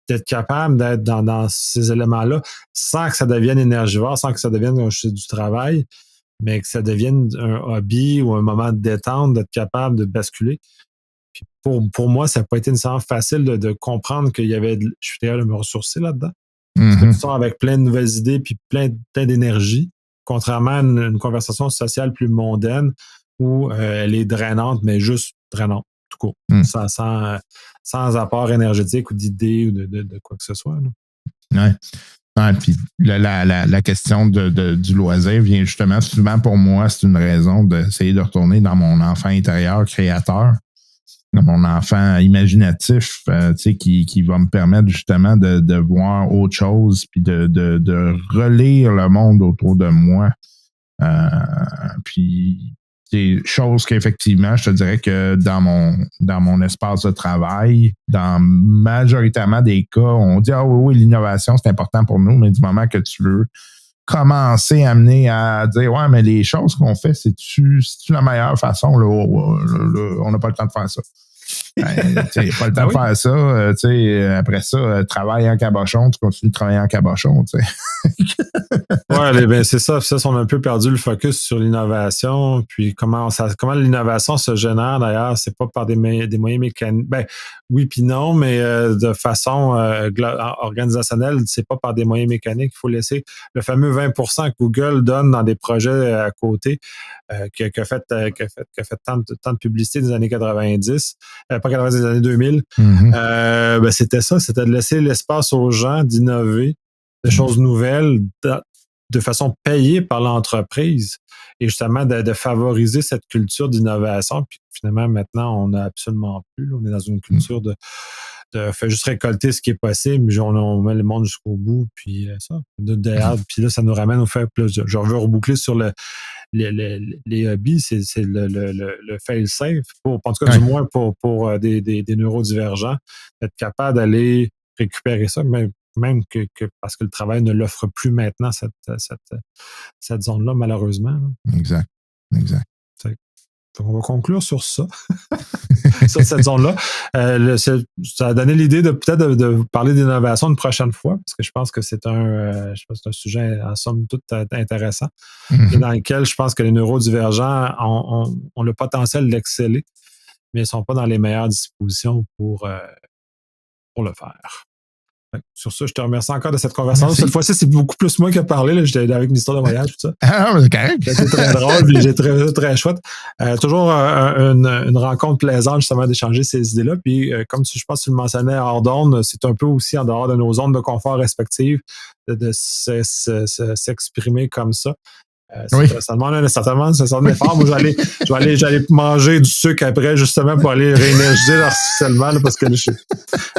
d'être capable d'être dans ces éléments-là sans que ça devienne énergivore, sans que ça devienne du travail, mais que ça devienne un hobby ou un moment de détente, d'être capable de basculer. Puis pour moi, ça n'a pas été nécessairement facile de comprendre qu'il y avait. Je suis capable de me ressourcer là-dedans. Parce que tu sors avec plein de nouvelles idées puis plein d'énergie, contrairement à une conversation sociale plus mondaine où elle est drainante, mais juste drainante, tout court, sans apport énergétique ou d'idées ou de quoi que ce soit. Oui. Ouais, puis la question du loisir vient justement, souvent pour moi, c'est une raison d'essayer de retourner dans mon enfant intérieur créateur, dans mon enfant imaginatif, qui va me permettre justement de voir autre chose, puis de relire le monde autour de moi. Puis c'est chose qu'effectivement, je te dirais que dans mon espace de travail, dans majoritairement des cas, on dit oui, l'innovation, c'est important pour nous, mais du moment que tu veux commencer à amener à dire ouais, mais les choses qu'on fait, c'est-tu la meilleure façon? Là, on n'a pas le temps de faire ça. Pas le temps de faire ça. Après ça, travaille en cabochon, tu continues de travailler en cabochon. Oui, ben c'est ça. On a un peu perdu le focus sur l'innovation. Puis comment l'innovation se génère d'ailleurs, c'est pas par des moyens mécaniques. Ben oui, puis non, mais de façon organisationnelle, c'est pas par des moyens mécaniques. Il faut laisser le fameux 20% que Google donne dans des projets à côté, qui a fait tant de publicité des années 90, pas 90, des années 2000. Ben c'était ça, c'était de laisser l'espace aux gens d'innover, de choses nouvelles, de façon payée par l'entreprise et justement de favoriser cette culture d'innovation. Puis finalement, maintenant, on n'a absolument plus. On est dans une culture fait juste récolter ce qui est possible, puis on met le monde jusqu'au bout, puis ça. Puis là, ça nous ramène au fait, je veux reboucler sur les hobbies, c'est le fail-safe, en tout cas, du moins pour des neurodivergents, être capable d'aller récupérer ça, même que parce que le travail ne l'offre plus maintenant, cette zone-là, malheureusement. Exact. Donc, on va conclure sur ça, sur cette zone-là. Ça a donné l'idée de peut-être de parler d'innovation une prochaine fois, parce que je pense que c'est un sujet en somme toute intéressant, et dans lequel je pense que les neurodivergents ont le potentiel d'exceller, mais ils ne sont pas dans les meilleures dispositions pour le faire. Sur ça, je te remercie encore de cette conversation. Cette fois-ci, c'est beaucoup plus moi qui ai parlé. Là. J'étais avec une histoire de voyage, tout ça. Ah, c'est correct. C'était très drôle, puis j'ai très, très chouette. Toujours une rencontre plaisante, justement, d'échanger ces idées-là. Puis, comme je pense que tu le mentionnais hors d'onde, c'est un peu aussi en dehors de nos zones de confort respectives de s'exprimer comme ça. Ça demande un certain effort. Moi, je vais aller manger du sucre après, justement, pour aller réénergiser leur harcèlement, là, parce que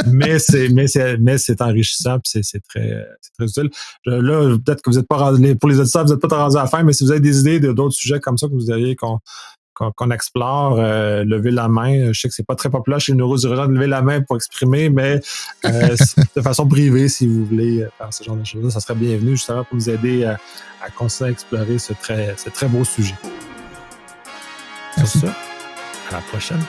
mais c'est enrichissant, puis c'est très utile. Là, peut-être que vous n'êtes pas rendu, pour les auditeurs, vous n'êtes pas rendus à la fin, mais si vous avez des idées d'autres sujets comme ça que vous auriez qu'on explore, lever la main. Je sais que c'est pas très populaire chez les neurodivergents de lever la main pour exprimer, mais de façon privée, si vous voulez faire ce genre de choses-là, ça serait bienvenu justement pour vous aider à continuer à explorer ce très beau sujet. Merci. Sur ça, à la prochaine.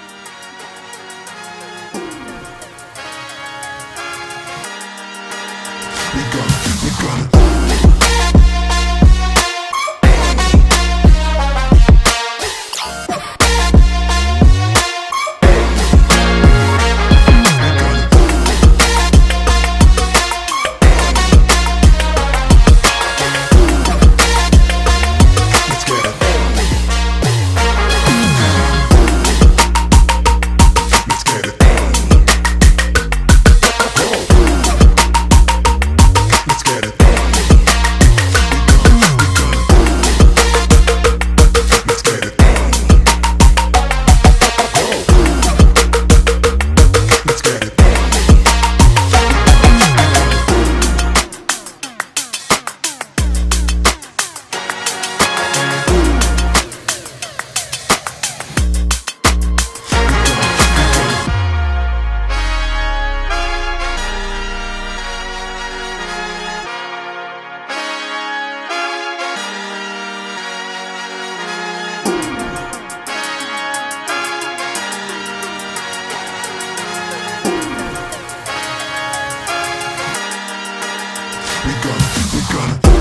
We gonna